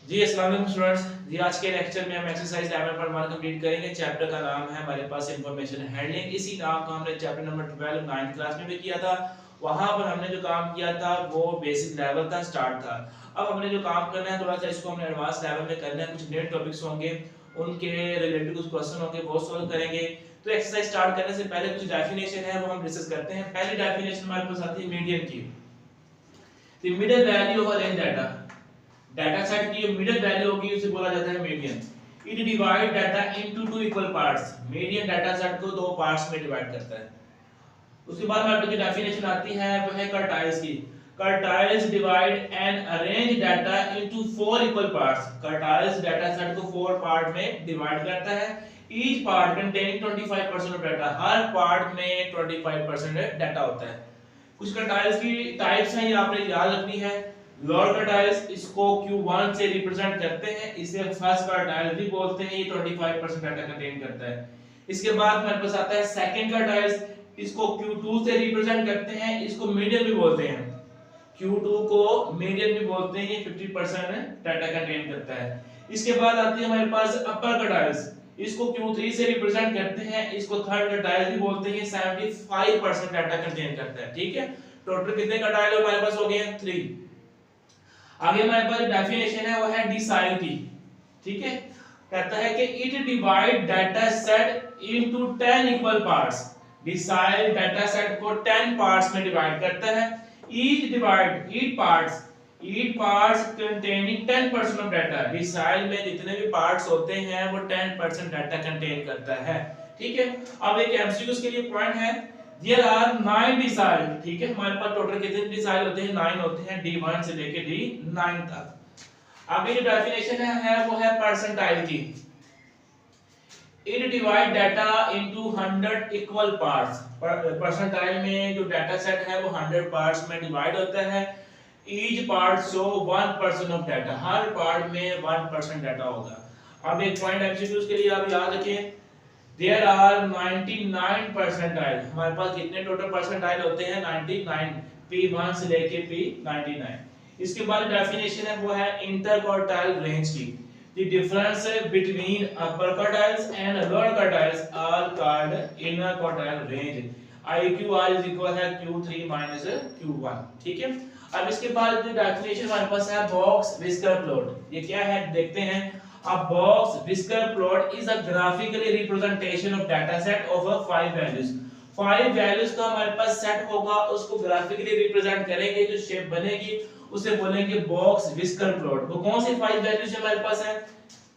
जी अस्सलाम वालेकुम स्टूडेंट्स। जी आज के लेक्चर में हम एक्सरसाइज 11.1 कंप्लीट करेंगे। चैप्टर का नाम है हमारे पास इंफॉर्मेशन हैंडलिंग। इसी नाम का हमने चैप्टर नंबर 12 9th क्लास में भी किया था। वहां पर हमने जो काम किया था वो बेसिक लेवल का स्टार्ट था। अब हमने जो काम करना है थोड़ा सा इसको हमने एडवांस लेवल में करना है। कुछ नए टॉपिक्स होंगे, उनके रिलेटेड कुछ क्वेश्चन होंगे, वो सॉल्व करेंगे। तो एक्सरसाइज स्टार्ट करने से पहले कुछ डेफिनेशन है वो हम डिस्कस करते हैं। पहली डेफिनेशन हमारे पास आती है मीडियन की। The middle value of range data, data set की जो मिडिल वैल्यू होगी उसे बोला जाता है median. It divide data into two equal parts. Median data set को दो पार्ट्स में डिवाइड करता है। उसके बाद हमारे पास जो डेफिनेशन आती है वो है कर्टाइल्स की। Quartiles divide and arrange data into four equal parts. Quartiles data set को फोर पार्ट में डिवाइड करता है। Each part containing 25% of data. हर पार्ट में 25% डाटा होता है। कुछ कर्टाइल्स की टाइप्स हैं, ये आपने याद रखनी है। लोअर कर्टाइल्स इसको Q1 से रिप्रेजेंट करते हैं, इसे फर्स्ट कर्टाइल भी बोलते हैं। ये 25% डाटा कंटेन करता है। इसके बाद हमारे पास आता है सेकंड कर्टाइल्स, इसको Q2 से रिप्रेजेंट करते हैं, इसको मीडियन भी बोलते हैं। Q2 को मीडियन भी बोलते हैं, ये 50% डाटा कंटेन करता है। इसके बाद आती है हमारे पास अपर कर्टाइल्स, इसको Q3 से रिप्रेजेंट करते हैं, इसको थर्ड कर्टाइल भी बोलते हैं। 75% डाटा कंटेन करता है। ठीक है, टोटल कितने कर्टाइल हमारे पास हो गए हैं? 3। आगे हमारे पास डेफिनेशन है वो है डिसाइल की। ठीक है, कहता है कि it divide data set into 10 equal parts. Decile data set को 10 पार्ट्स में डिवाइड करता है। Each parts containing 10% of data. Decile में जितने भी पार्ट्स होते हैं वो 10% डाटा कंटेन करता है। ठीक है, अब एक एमसीक्यूज के लिए पॉइंट है। There are 9 decile. ठीक है, हमारे पास टोटल कितने डिसाइल होते हैं? 9 होते हैं, D1 से लेके D9 तक। आगे जो डेफिनेशन है वो है परसेंटाइल की। It divide data into 100 equal parts। Percentile में जो डाटा सेट है वो 100 पार्ट्स में डिवाइड होता है। Each part show 1% of data। Her part में 1% डाटा होगा। अब एक पॉइंट एमसीक्यूज के लिए आप याद रखें। There are 99 percentile. हमारे पास कितने टोटल परसेंटाइल होते हैं? 99, P1 से लेके P99। इसके बाद डेफिनेशन है वो है इंटरक्वार्टाइल रेंज की। The difference between upper quartiles and lower quartiles are called inner quartile range। IQR is equal है Q3 minus Q1। ठीक है, अब इसके बाद जो डेफिनेशन हमारे पास है बॉक्स विस्कर प्लॉट। ये क्या है देखते हैं। A box whisker plot is a graphically representation of data set of 5 values। 5 values का हमारे पास सेट होगा, उसको ग्राफिकली रिप्रेजेंट करेंगे, जो शेप बनेगी उसे बोलेंगे बॉक्स विस्कर प्लॉट। वो कौन सी 5 वैल्यूज हमारे पास है?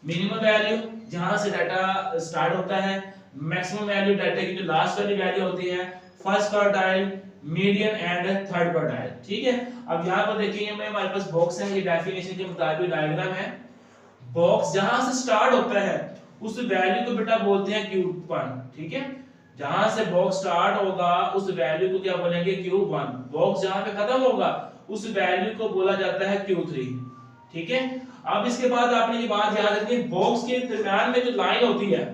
मिनिमम वैल्यू जहां से डाटा स्टार्ट होता है, मैक्सिमम वैल्यू डाटा की जो लास्ट वाली वैल्यू होती है, first quartile, median and third quartile. ठीक है, अब यहां पर देखिए हमारे पास बॉक्स है, ये डेफिनेशन के मुताबिक डायग्राम है। बॉक्स जहां से स्टार्ट होता है उस वैल्यू को बेटा बोलते हैं Q1। ठीक है, जहां से बॉक्स स्टार्ट होगा उस वैल्यू को क्या बोलेंगे? Q1। बॉक्स जहां पे खत्म होगा उस वैल्यू को बोला जाता है Q3। ठीक है, अब इसके बाद आपने ये बात याद रखनी, बॉक्स के दरमियान में जो लाइन होती है,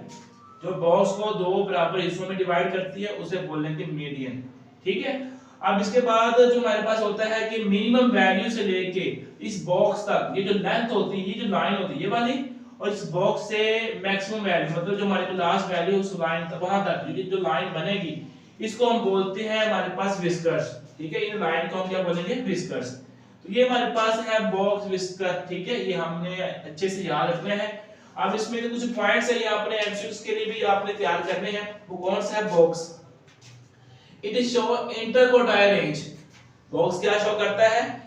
जो बॉक्स को दो बराबर हिस्सों में डिवाइड करती है, उसे बोलेंगे मीडियन। ठीक है, अब इसके बाद जो हमारे पास होता है कि मिनिमम वैल्यू से लेके इस बॉक्स तक ये जो लेंथ होती है, ये जो लाइन होती है ये वाली, और इस बॉक्स से मैक्सिमम वैल्यू मतलब जो हमारे लास्ट वैल्यू उस लाइन तक वहां तक ये जो लाइन बनेगी इसको हम बोलते हैं हमारे पास विस्कर्स। ठीक है, इन लाइन को हम क्या बोलेंगे? विस्कर्स। तो ये हमारे पास है बॉक्स विस्कर। ठीक है, ये हमने अच्छे से याद रखना है। अब इसमें कुछ पॉइंट्स है, ये आपने एमसीक्यूज के लिए भी आपने तैयार करने हैं। वो कौन सा है? Box. It is show interquartile range. Box क्या शो करता है?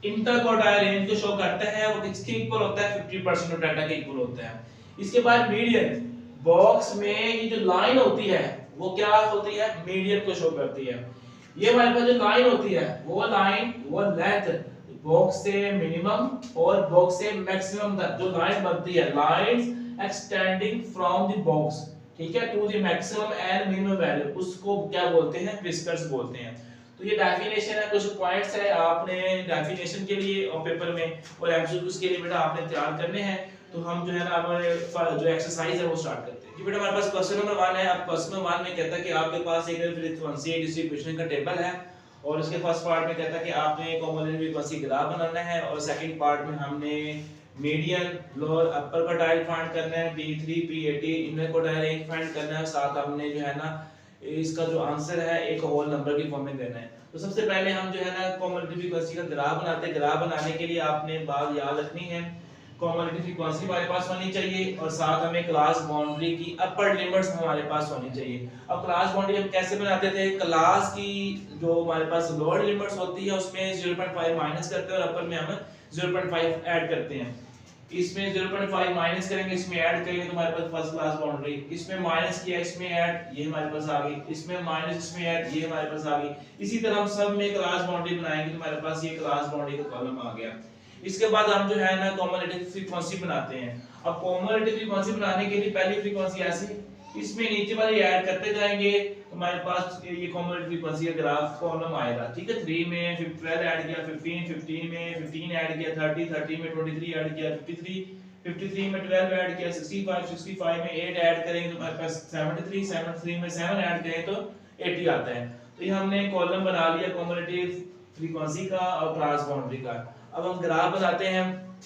इंटरक्वार्टाइल रेंज को शो करता है। वो किसके इक्वल होता है? 50% ऑफ डाटा के इक्वल होता है। इसके बाद मीडियन, बॉक्स में ये जो लाइन होती है वो क्या होती है? मीडियन को शो करती है। ये हमारे पास जो लाइन होती है वो लाइन, वो लेंथ बॉक्स से मिनिमम और बॉक्स से मैक्सिमम तक जो लाइन बनती है, lines extending from the box, ठीक है, to the maximum and minimum value, उसको क्या बोलते हैं? विस्कर्स बोलते हैं। तो ये डेफिनेशन है, कुछ पॉइंट्स है आपने डेफिनेशन के लिए और पेपर में और एमसीक्यूज के लिए बेटा आपने तैयार करने हैं। तो हम जो है ना हमारे जो एक्सरसाइज है वो स्टार्ट करते हैं। जी बेटा हमारे पास क्वेश्चन नंबर 1 है। अब क्वेश्चन नंबर 1 में कहता है कि आपके पास एक फ्रीक्वेंसी डिस्ट्रीब्यूशन का टेबल है और उसके फर्स्ट पार्ट में कहता है कि आपने एक होमोजेनियस फ्रीक्वेंसी ग्राफ बनाना है और सेकंड पार्ट में हमने मीडियन, लोअर, अपर क्वार्टाइल फाइंड करना है, P3 P80 इनमें क्वार्टाइल रेंज फाइंड करना है, साथ हमने जो है ना इसका जो आंसर है एक होल नंबर की फॉर्म में देना है। तो सबसे पहले हम जो है ना कॉमोलिटी फ्रीक्वेंसी का ग्राफ बनाते हैं। ग्राफ बनाने के लिए आपने बात याद रखनी है, कॉमोलिटी फ्रीक्वेंसी हमारे पास होनी चाहिए और साथ हमें क्लास बाउंड्री की अपर लिमिट्स हमारे पास होनी चाहिए। अब क्लास बाउंड्री हम कैसे बनाते थे, क्लास की जो हमारे पास लोअर लिमिट्स होती है उसमें 0.5 माइनस करते हैं और अपर में हम 0.5 ऐड करते हैं। इसमें 0.5 माइनस करेंगे, इसमें ऐड करेंगे तो हमारे पास फर्स्ट क्लास बाउंड्री, इसमें माइनस किया इसमें ऐड, ये हमारे पास आ गई, इसमें माइनस इसमें ऐड, ये हमारे पास आ गई। इसी तरह हम सब में क्लास बाउंड्री बनाएंगे तो हमारे पास ये क्लास बाउंड्री का कॉलम आ गया। इसके बाद हम जो है ना कॉमोलिटी फ्रीक्वेंसी बनाते हैं। अब कॉमोलिटी फ्रीक्वेंसी बनाने के लिए पहली फ्रीक्वेंसी ऐसी, इसमें नीचे वाले ऐड करते जाएंगे तो हमारे पास ये कॉमोलिटी फ्रीक्वेंसी का ग्राफ कॉलम आएगा। ठीक है, 3 में 12 ऐड किया, 15 में 15 ऐड किया, 30 में 23 ऐड किया, 53 में 12 ऐड किया, 65 में 8 ऐड करेंगे तो हमारे पास 73 में 7 ऐड करें तो 80 आता है। तो ये हमने कॉलम बना लिया कॉमोलिटी फ्रीक्वेंसी का और क्लास बाउंड्री का। अब हम ग्राफ बनाते हैं।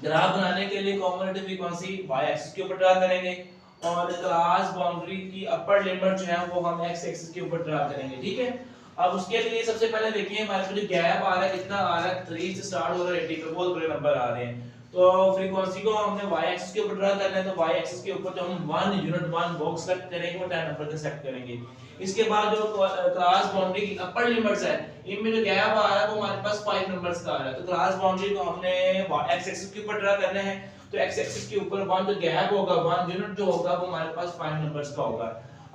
ग्राफ बनाने के लिए कॉमोलिटी फ्रीक्वेंसी y एक्सिस के ऊपर ड्रा करेंगे और क्लास बाउंड्री की अपर लिमिट जो है वो हम x एक्सिस के ऊपर ड्रा करेंगे। ठीक है, अब उसके लिए सबसे पहले देखिए हमारे पास जो गैप आ रहा है कितना आ रहा है, 3 से स्टार्ट हो रहा है, 80 पे बहुत बड़े नंबर आ रहे हैं। तो फ्रीक्वेंसी को हमने y एक्सिस के ऊपर ड्रा करना है तो y एक्सिस के ऊपर जो हम 1 यूनिट 1 बॉक्स सेलेक्ट करेंगे वो 10 नंबर का सेलेक्ट करेंगे। इसके बाद जो क्लास बाउंड्री की अपर लिमिट्स है इनमें जो गैप आ रहा है वो हमारे पास 5 नंबर्स का आ रहा है। तो क्लास बाउंड्री को हमने x एक्सिस के ऊपर ड्रा करना है तो x एक्सिस के ऊपर 1 जो गैप होगा 1 यूनिट जो होगा वो हमारे पास 5 नंबर्स का होगा।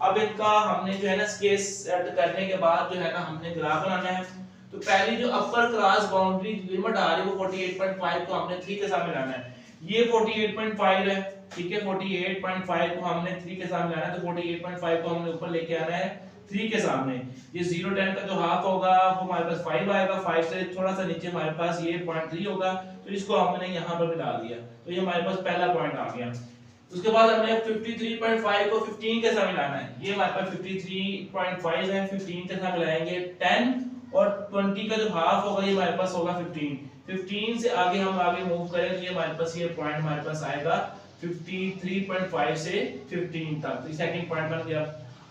अब इनका हमने जो है ना स्केल सेट करने के बाद जो है ना हमने ग्राफ बनाना है। तो पहली जो अपर क्लास बाउंड्री लिमिट आ रही है वो 48.5 को हमने 3 के साथ मिलाना है। ये 48.5 है, ठीक है, 48.5 को हमने 3 के साथ मिलाना है तो 48.5 को हमने ऊपर लेके आना है 3 के सामने। ये 0 10 का जो हाफ होगा वो हमारे पास 5 आएगा, 5 से थोड़ा सा नीचे हमारे पास ये 0.3 होगा तो इसको हमने यहाँ पर मिला दिया तो ये हमारे पास पहला पॉइंट आ गया। उसके बाद हमने 53.5 को 15 के साथ मिलाना है। ये हमारे पास 53.5 है, 15 के साथ मिलाएंगे 10 और 20 का जो हाफ होगा ये हमारे पास होगा 15 से आगे हम आगे मूव करें तो ये हमारे पास ये पॉइंट हमारे पास आएगा 53.5 से 15 तक। तो सेकंड पॉइंट बन गया।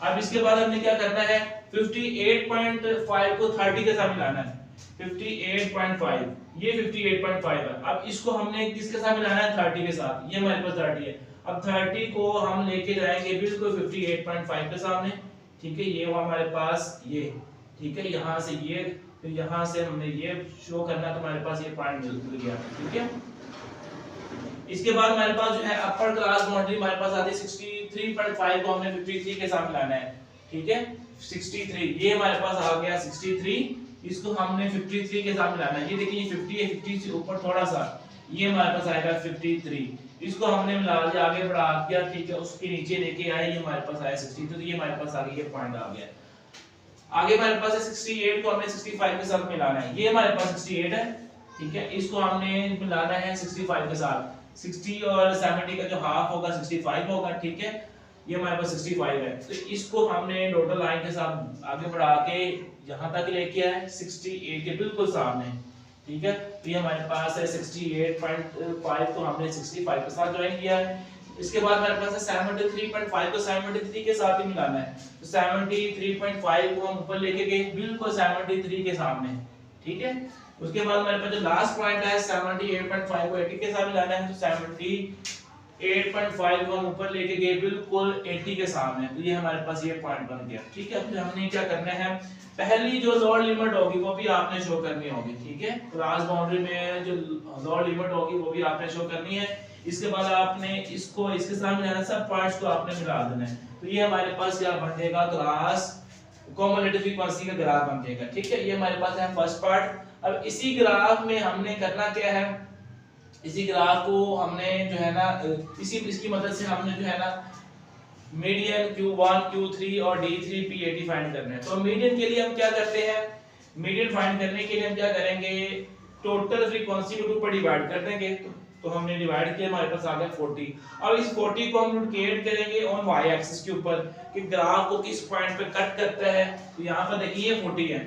अब इसके बाद हमने क्या करना है 58.5 को 30 के साथ मिलाना है। 58.5 ये 58.5 है। अब इसको हमने किसके साथ मिलाना है 30 के साथ, ये हमारे पास 30 है। अब 30 को हम लेके जाएंगे बिल्कुल 58.5 के सामने। ठीक है, ये हुआ हमारे पास ये, ठीक है, यहाँ से ये फिर यहाँ से हमने ये शो करना तो हमारे पास ये पॉइंट मिल गया। ठीक है, इसके बाद हमारे पास जो है अपर क्लास बाउंड्री हमारे पास आती है 63.5 को हमने 53 के साथ मिलाना है। ठीक है, 63 ये हमारे पास आ गया 63, इसको हमने 53 के साथ मिलाना है। ये देखिए 50 है, 50 से ऊपर थोड़ा सा ये हमारे पास आएगा 53, इसको हमने मिला दिया आगे बढ़ा दिया। ठीक है, उसके नीचे लेके आए ये हमारे पास आया 63 तो ये हमारे पास आगे ये पॉइंट आ गया। आगे हमारे पास है 68 को हमने 65 के साथ मिलाना है। ये हमारे पास 68 है, ठीक है, इसको हमने मिलाना है 65 के साथ। 60 और 70 का जो हाफ होगा 65 होगा। ठीक है, ये हमारे पास 65 है तो इसको हमने डॉटेड लाइन के साथ आगे बढ़ा के यहाँ तक लेके आए 68 के बिल्कुल सामने। ठीक है, तो ये हमारे पास है 68.5 को हमने 65 के साथ ज्वाइन किया है। इसके बाद हमारे पास है 73.5 को 73 के साथ ही मिलाना है। तो 73.5 को हम ऊपर लेके गए बिल्कुल 73 के सामने। ठीक है, उसके बाद हमारे पास जो लास्ट पॉइंट है 78.5 को 80 के साथ मिलाना है। तो 78.5 को हम ऊपर लेके गए बिल्कुल 80 के सामने। तो ये हमारे पास ये पॉइंट बन गया। ठीक है, फिर हमने क्या करना है पहली जो लोअर लिमिट होगी वो भी आपने शो करनी होगी। ठीक है, क्लास बाउंड्री में जो लोअर लिमिट होगी वो भी आपने शो करनी है। इसके बाद आपने इसको इसके साथ मिलाना, सब पार्ट्स को आपने मिला देना है। तो ये हमारे पास क्या बनेगा क्लास कॉमोलिटी फ्रीक्वेंसी का ग्राफ बन जाएगा। ठीक है, ये हमारे पास है फर्स्ट पार्ट। अब इसी ग्राफ में हमने करना क्या है, इसी ग्राफ को हमने जो है ना इसकी मदद से हमने जो है ना मीडियन Q1 Q3 और D3 P80 फाइंड करना है। तो मीडियन के लिए हम क्या करते हैं, मीडियन फाइंड करने के लिए हम क्या करेंगे टोटल फ्रीक्वेंसी को 2 पर डिवाइड कर देंगे। तो हमने डिवाइड किया हमारे पास आ गया 40। अब इस 40 को हम लोकेट करेंगे ऑन y एक्सिस के ऊपर कि ग्राफ को किस पॉइंट पे कट करता है। तो यहाँ पर देखिए ये 40 है,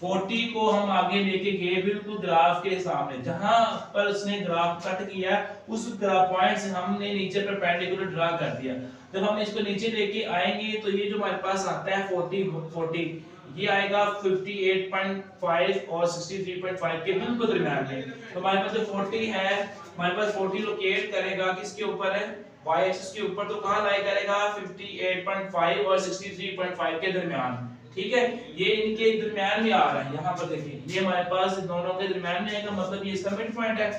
40 को हम आगे लेके गए बिल्कुल ग्राफ के सामने, जहां पर उसने ग्राफ कट किया उस ग्राफ पॉइंट से हमने नीचे परपेंडिकुलर ड्रा कर दिया। जब हम इसको नीचे लेके आएंगे तो ये जो हमारे पास आता है 40 ये आएगा 58.5 और 63.5 के बिल्कुल दरमियान में। तो हमारे पास जो 40 है, हमारे पास 40 लोकेट करेगा किसके ऊपर है, y एक्सिस के ऊपर, तो कहां लाई करेगा 58.5 और 63.5 के दरमियान। ठीक है, ये इनके दरमियान में आ रहा है। यहाँ पर देखिए ये हमारे पास दोनों के दरमियान में आएगा, मतलब ये इसका मिड पॉइंट है।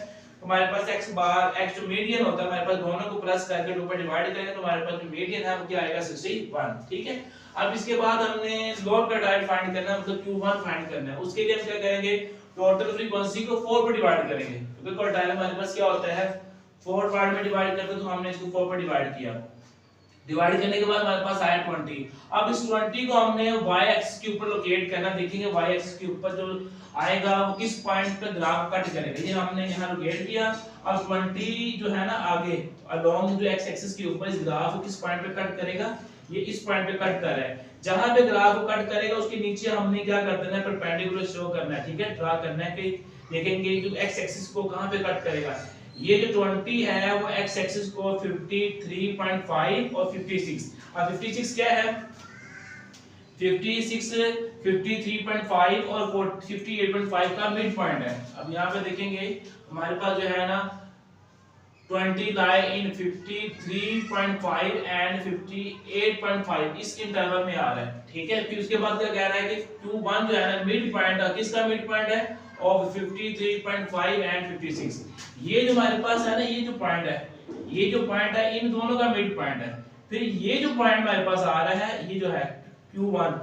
हमारे पास x बार x जो मीडियन होता है, हमारे पास दोनों को प्लस करके 2 पर डिवाइड करेंगे तो हमारे पास जो मीडियन है वो क्या आएगा 61। ठीक है, अब इसके बाद हमने लोअर क्वार्टाइल फाइंड करना है, मतलब Q1 फाइंड करना है। उसके लिए हम क्या करेंगे, टोटल फ्रीक्वेंसी को 4 पर डिवाइड करेंगे, क्योंकि क्वार्टाइल हमारे पास क्या होता है 4 पार्ट में डिवाइड करते हैं, तो हमने इसको 4 पर डिवाइड किया। डिवाइड करने के बाद हमारे पास आया 20। अब इस 20 को हमने y एक्सिस के ऊपर लोकेट करना। देखेंगे y एक्सिस के ऊपर जो आएगा वो किस पॉइंट पे ग्राफ कट करेगा, ये हमने यहाँ लोकेट किया। अब 20 जो है ना आगे अलोंग जो x एक्सिस के ऊपर इस ग्राफ को किस पॉइंट पे कट करेगा, ये इस पॉइंट पे कट कर रहा है। जहां पे ग्राफ को कट करेगा उसके नीचे हमने क्या कर देना है, परपेंडिकुलर शो करना है। ठीक है, ड्रा करना है कि देखेंगे जो x एक्सिस को कहां पे कट करेगा। ये जो 20 है वो x एक्सिस को 53.5 और 56। अब 56 क्या है, 56 53.5 और 58.5 का मिड पॉइंट है। अब यहाँ पे देखेंगे हमारे पास जो है ना 20 lie in 53.5 एंड 58.5 इस इंटरवल में आ रहा है। ठीक है, फिर उसके बाद क्या कह रहा है कि Q1 जो है ना मिड पॉइंट है, किसका मिड पॉइंट है ऑफ 53.5 एंड 56। ये जो हमारे पास है ना, ये जो पॉइंट है, ये जो पॉइंट है इन दोनों का मिड पॉइंट है। फिर ये जो पॉइंट हमारे पास आ रहा है ये जो है Q1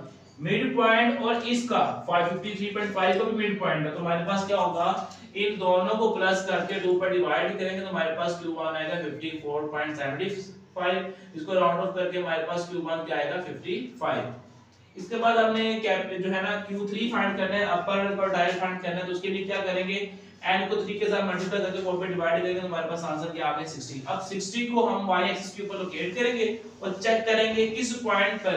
मिड पॉइंट और इसका 53.5 का भी मिड पॉइंट है। तो हमारे पास क्या होगा, इन दोनों को प्लस करके 2 पर डिवाइड करेंगे तो हमारे पास Q1 आएगा 54.75। इसको राउंड ऑफ करके हमारे पास Q1 क्या आएगा 55। इसके बाद हमने कैप जो है ना Q3 फाइंड करना है, अपर क्वार्टाइल फाइंड करना है। तो उसके लिए क्या करेंगे, n को 3 के साथ मल्टीप्लाई करके 4 पे डिवाइड करेंगे तो हमारे पास आंसर क्या आ गया 60। अब 60 को हम y एक्सिस के ऊपर लोकेट करेंगे और चेक करेंगे किस पॉइंट पर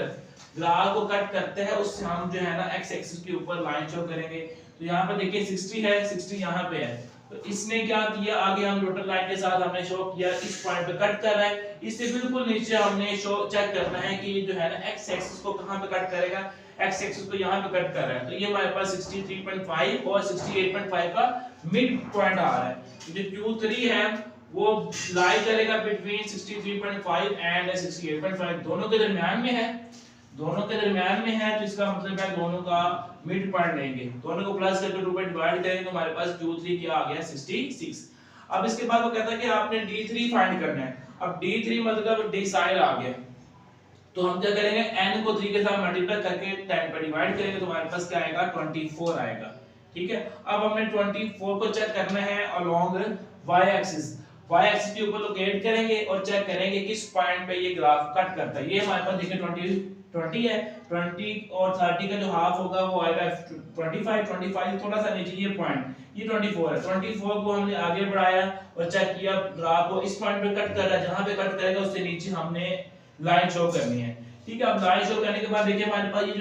ग्राफ को कट करते हैं, उससे हम जो है ना x एक्सिस के ऊपर लाइन शो करेंगे। तो यहाँ पर देखिए 60 है, 60 यहाँ पे है। तो इसने क्या किया, आगे हम टोटल लाइन के साथ हमने शो किया इस पॉइंट पे कट कर रहा है। इससे बिल्कुल नीचे हमने शो चेक करना है कि ये जो है ना x एक्सिस को कहां पे कट करेगा, x एक्सिस को यहां पे कट कर रहा है। तो ये हमारे पास 63.5 और 68.5 का मिड पॉइंट आ रहा है। जो Q3 है वो लाई करेगा बिटवीन 63.5 एंड 68.5, दोनों के दरमियान में है, दोनों के दरमियान में है। तो इसका मतलब है दोनों का मिड पॉइंट लेंगे, दोनों को प्लस करके 2 पर डिवाइड करेंगे तो हमारे पास Q3 क्या आ गया 66। अब इसके बाद वो कहता है कि आपने D3 फाइंड करना है। अब D3 मतलब डिसाइल आ गया, तो हम क्या करेंगे n को 3 के साथ मल्टीप्लाई करके 10 पर डिवाइड करेंगे तो हमारे पास क्या आएगा 24 आएगा। ठीक है, अब हमने 24 को चेक करना है along y axis. y axis के ऊपर लोकेट करेंगे और चेक करेंगे किस पॉइंट पे ये ग्राफ कट करता है। ये हमारे पास देखिए 20 है, 20 और 30 का जो हाफ होगा वो आएगा 25 थोड़ा सा नीचे ये पॉइंट, ये 24 है। 24 को हमने आगे बढ़ाया और चेक किया ग्राफ को इस पॉइंट पे कट कर रहा है, जहां पे कट करेगा उससे नीचे हमने लाइन शो करनी है। ठीक है, अब लाइन शो करने के बाद देखिए हमारे पास ये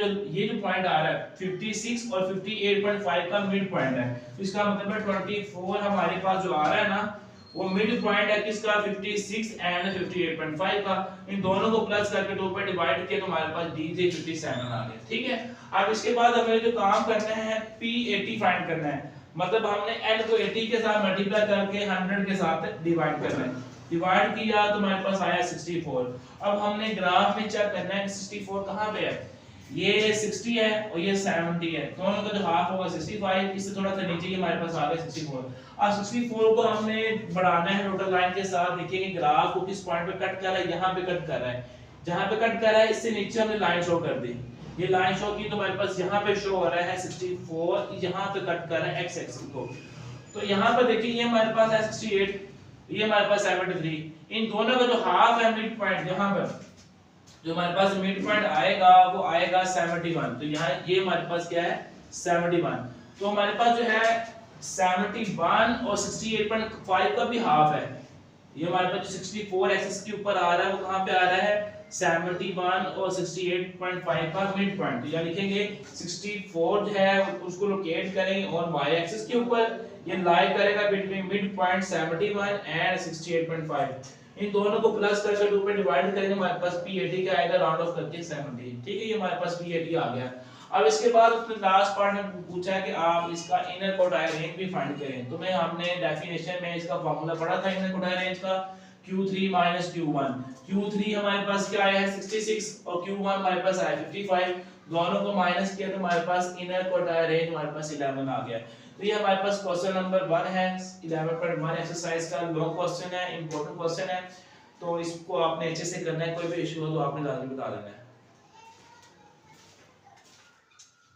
जो पॉइंट आ रहा है 56 और 58.5 का मिड पॉइंट है। तो इसका मतलब है 24 हमारे पास जो आ रहा है ना वो मिड पॉइंट है किसका 56 एंड 58.5 का। इन दोनों को प्लस करके 2 पे डिवाइड किया तो हमारे पास D3 57 आ गया। ठीक है, अब इसके बाद हमें जो काम करना है P80 फाइंड करना है, मतलब हमने n को 80 के साथ मल्टीप्लाई करके 100 के साथ डिवाइड करना है। डिवाइड किया तो हमारे पास आया 64। अब हमने ग्राफ में चेक करना है कि 64 कहां पे है, ये 60 है और ये 70 है, दोनों का जो हाफ होगा 65, इससे थोड़ा सा नीचे ही हमारे पास आ गया 64। अब 64 को हमने बढ़ाना है टोटल लाइन के साथ। देखिए कि ग्राफ को किस पॉइंट पे कट कर रहा है, यहां पे कट कर रहा है, जहां पे कट कर रहा है इससे नीचे हमने लाइन शो कर दी। ये लाइन शो की तो हमारे पास यहां पे शो हो रहा है 64, यहां पे कट कर रहा है x एक्सिस को। तो यहां पर देखिए ये हमारे पास है 68, ये हमारे पास 73। इन दोनों का जो हाफ है मिड पॉइंट, यहां पर जो हमारे पास मिड पॉइंट आएगा वो आएगा 71। तो यहाँ ये हमारे पास क्या है 71। तो हमारे पास जो है 71 और 68.5 का भी हाफ है, ये हमारे पास जो 64 एक्सिस के ऊपर आ रहा है वो कहाँ पे आ रहा है 71 और 68.5 का मिड पॉइंट। तो यहाँ लिखेंगे 64 जो है उसको लोकेट करेंगे और वाई एक्सिस के ऊपर, ये लाई करेगा बिटवीन मिड पॉइंट 71 एंड 68.5। इन दोनों को प्लस करके 2 पे डिवाइड करेंगे, हमारे पास P80 क्या आएगा राउंड ऑफ करके 70। ठीक है, ये हमारे पास P80 आ गया। अब इसके बाद उसने लास्ट पार्ट में पूछा है कि आप इसका इनर क्वार्टाइल रेंज भी फाइंड करें। तो मैं हमने डेफिनेशन में इसका फार्मूला पढ़ा था इनर क्वार्टाइल रेंज का, Q3 माइनस Q1। Q3 हमारे पास क्या आया है 66 और Q1 हमारे पास आया 55। दोनों को माइनस किया तो हमारे पास इनर क्वार्टाइल रेंज हमारे पास 11 आ गया। तो ये हमारे पास क्वेश्चन नंबर 1 है 11.1 एक्सरसाइज का लॉन्ग क्वेश्चन है, इंपॉर्टेंट क्वेश्चन है। तो इसको आपने अच्छे से करना है, कोई भी इशू हो तो आपने लाजमी बता देना है।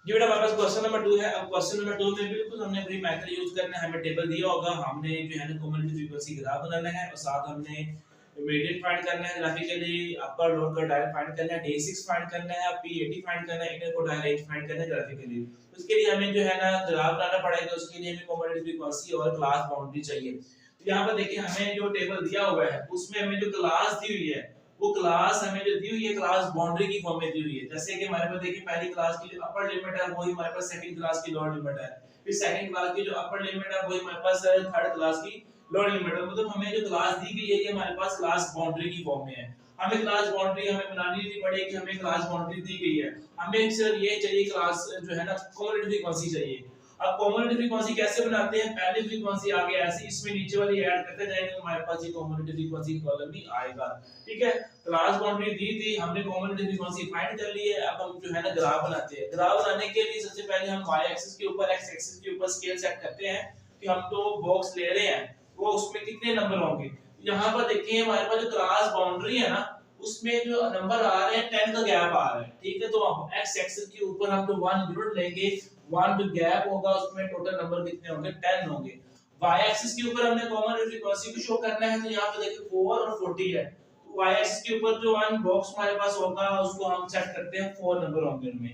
ये बेटा हमारे पास क्वेश्चन नंबर 2 है। अब क्वेश्चन नंबर 2 में बिल्कुल हमने वही मेथड यूज करना है, हमें टेबल दिया होगा, हमने जो है ना कॉमन फ्रीक्वेंसी ग्राफ बनाना है और साथ हमने मीडियन फाइंड करना है, ग्राफिकली अपर लोअर का डायल फाइंड करना है, D6 फाइंड करना है, P80 फाइंड करना है, इनर को डायरेक्ट फाइंड करना है ग्राफिकली। उसके लिए हमें जो है ना ग्राफ बनाना पड़ेगा, उसके लिए हमें कॉमन फ्रीक्वेंसी और क्लास बाउंड्री चाहिए। तो यहाँ पर देखिए हमें जो टेबल दिया हुआ है उसमें हमें जो क्लास दी हुई है वो क्लास हमें जो दी हुई है क्लास बाउंड्री की फॉर्म में दी हुई है। जैसे कि हमारे पास देखिए पहली क्लास की जो अपर लिमिट है वही हमारे पास सेकंड क्लास की लोअर लिमिट है, फिर सेकंड क्लास की जो अपर लिमिट है वही हमारे पास थर्ड क्लास की लोअर लिमिट है। मतलब हमें जो क्लास दी गई है ये हमारे पास क्लास बाउंड्री की फॉर्म में है। हमें क्लास बाउंड्री हमें बनानी नहीं पड़ेगी, हमें क्लास बाउंड्री दी गई है, हमें सिर्फ ये चाहिए क्लास जो है ना कॉमन फ्रीक्वेंसी चाहिए। अब कॉमन फ्रीक्वेंसी कैसे बनाते हैं, पहली फ्रीक्वेंसी आगे ऐसे इसमें नीचे वाली ऐड करते जाएंगे तो हमारे पास ये कॉमन फ्रीक्वेंसी कॉलम भी आएगा। ठीक है, क्लास बाउंड्री दी थी, हमने कॉमन फ्रीक्वेंसी फाइंड कर ली है। अब हम जो है ना ग्राफ बनाते हैं। ग्राफ बनाने के लिए सबसे पहले हम y एक्सिस के ऊपर x एक्सिस के ऊपर स्केल सेट करते हैं कि हम जो बॉक्स ले रहे हैं वो उसमें कितने नंबर होंगे। यहाँ पर देखिए हमारे पास जो क्लास बाउंड्री है ना उसमें जो नंबर आ रहे हैं 10 का गैप आ रहा है। ठीक है, तो x एक्सिस के ऊपर हम जो 1 यूनिट लेंगे, 1 जो गैप होगा उसमें टोटल नंबर कितने होंगे 10 होंगे। y एक्सिस के ऊपर हमने कॉमन फ्रीक्वेंसी को शो करना है, तो यहाँ पे देखिए 4 और 40 है। तो y एक्सिस के ऊपर जो 1 बॉक्स हमारे पास होगा उसको हम सेट करते हैं 4 नंबर होंगे उनमें।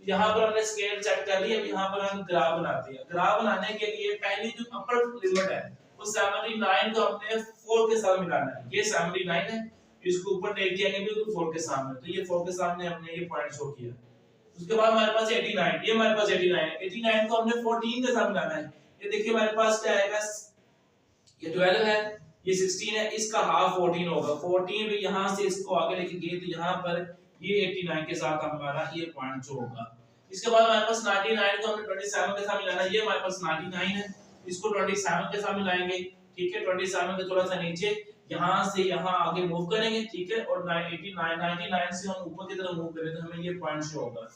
तो यहाँ पर हमने स्केल सेट कर लिया। अब यहाँ पर हम ग्राफ बनाते हैं। ग्राफ बनाने के लिए पहली जो अपर लिमिट है वो 79 को हमने 4 के साथ मिलाना है। ये 79 है, इसको ऊपर लेके आएंगे बिल्कुल 4 के सामने, तो ये 4 के सामने हमने ये पॉइंट शो किया। उसके बाद हमारे पास 89, ये हमारे पास 89 है, 89 को हमने 14 के साथ मिलाना है। ये देखिए हमारे पास क्या आएगा, ये 12 है, ये 16 है, इसका हाफ 14 होगा। 14 भी यहां से इसको आगे लेके गए तो यहां पर ये 89 के साथ हमारा ये पॉइंट शो होगा। इसके बाद हमारे पास 99 को हमने 27 के साथ मिलाना है। ये हमारे पास 99 है, इसको 27 के साथ मिलाएंगे। ठीक है, 27 के थोड़ा सा नीचे यहां से यहां आगे मूव करेंगे। ठीक है, और 99 से हम ऊपर की तरफ मूव करें तो हमें ये पॉइंट शो होगा।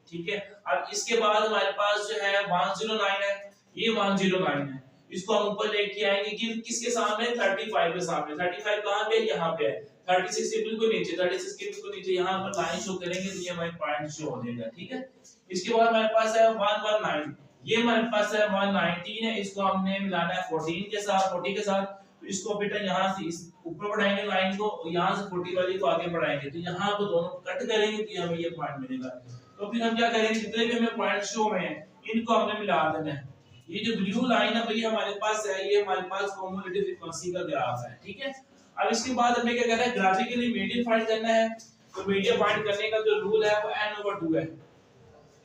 ठीक है, अब इसके बाद हमारे पास जो है 109 है, ये 109 है, इसको हम ऊपर लेके आएंगे कि किसके सामने 35 के सामने। 35 कहां पे, यहां पे है, 36 के बिल्कुल नीचे, 36 के बिल्कुल नीचे यहां पर लाइन शो करेंगे तो ये हमारे पॉइंट शो हो जाएगा। ठीक है, इसके बाद हमारे पास है 119, ये हमारे पास है 119 है, इसको हमने मिलाना है 14 के साथ, 40 के साथ। तो इसको बेटा यहां से इस ऊपर बढ़ाएंगे लाइन को, यहां से 40 वाली को आगे बढ़ाएंगे तो यहां पर दोनों कट करेंगे तो हमें ये पॉइंट मिलेगा। तो फिर हम क्या करेंगे, जितने भी हमें पॉइंट शो हुए हैं इनको हमने मिला देना है। ये जो ब्लू लाइन है भैया हमारे पास है, ये हमारे पास कॉम्युलेटिव फ्रीक्वेंसी का ग्राफ है। ठीक है, अब इसके बाद हमें क्या करना है, ग्राफिकली मीडियन फाइंड करना है। तो मीडियन फाइंड करने का जो रूल है वो n/2 है।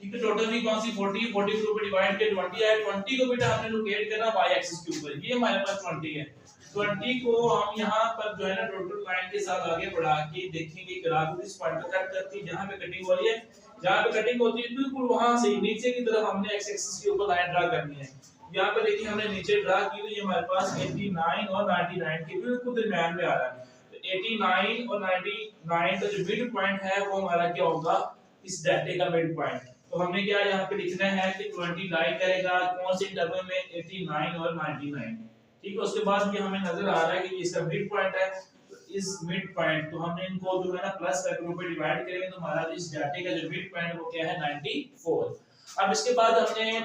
ठीक है, टोटल फ्रीक्वेंसी 40, 40 को डिवाइड के 20 है। 20 को बेटा हमने लोकेट करना y एक्सिस के ऊपर, ये हमारे पास 20 है। 20 को हम यहां पर जो है ना टोटल लाइन के साथ आगे बढ़ा के देखेंगे ग्राफ इस पॉइंट पर कट करती है, जहां पे कटिंग हो रही है, जहां पे कटिंग होती है बिल्कुल वहां से नीचे की तरफ हमने x एक्सिस के ऊपर लाइन ड्रा करनी है। यहां पे देखिए हमने नीचे ड्रा की हुई है, हमारे पास 89 और 99 के बिल्कुल दरमियान में आ रहा है। तो 89 और 99 का जो मिड पॉइंट है वो हमारा क्या होगा, इस डाटे का मिड पॉइंट। तो हमने क्या यहाँ पे लिखना है कि 20 लाई करेगा कौन से इंटरवल में, 89 और 99। ठीक है, उसके बाद ये हमें नजर आ रहा है कि इसका मिड पॉइंट है। तो इस मिड पॉइंट तो हमने इनको जो है ना प्लस करके ऊपर डिवाइड करेंगे तो हमारा इस डाटे का जो मिड पॉइंट वो क्या है 94। अब इसके बाद हमने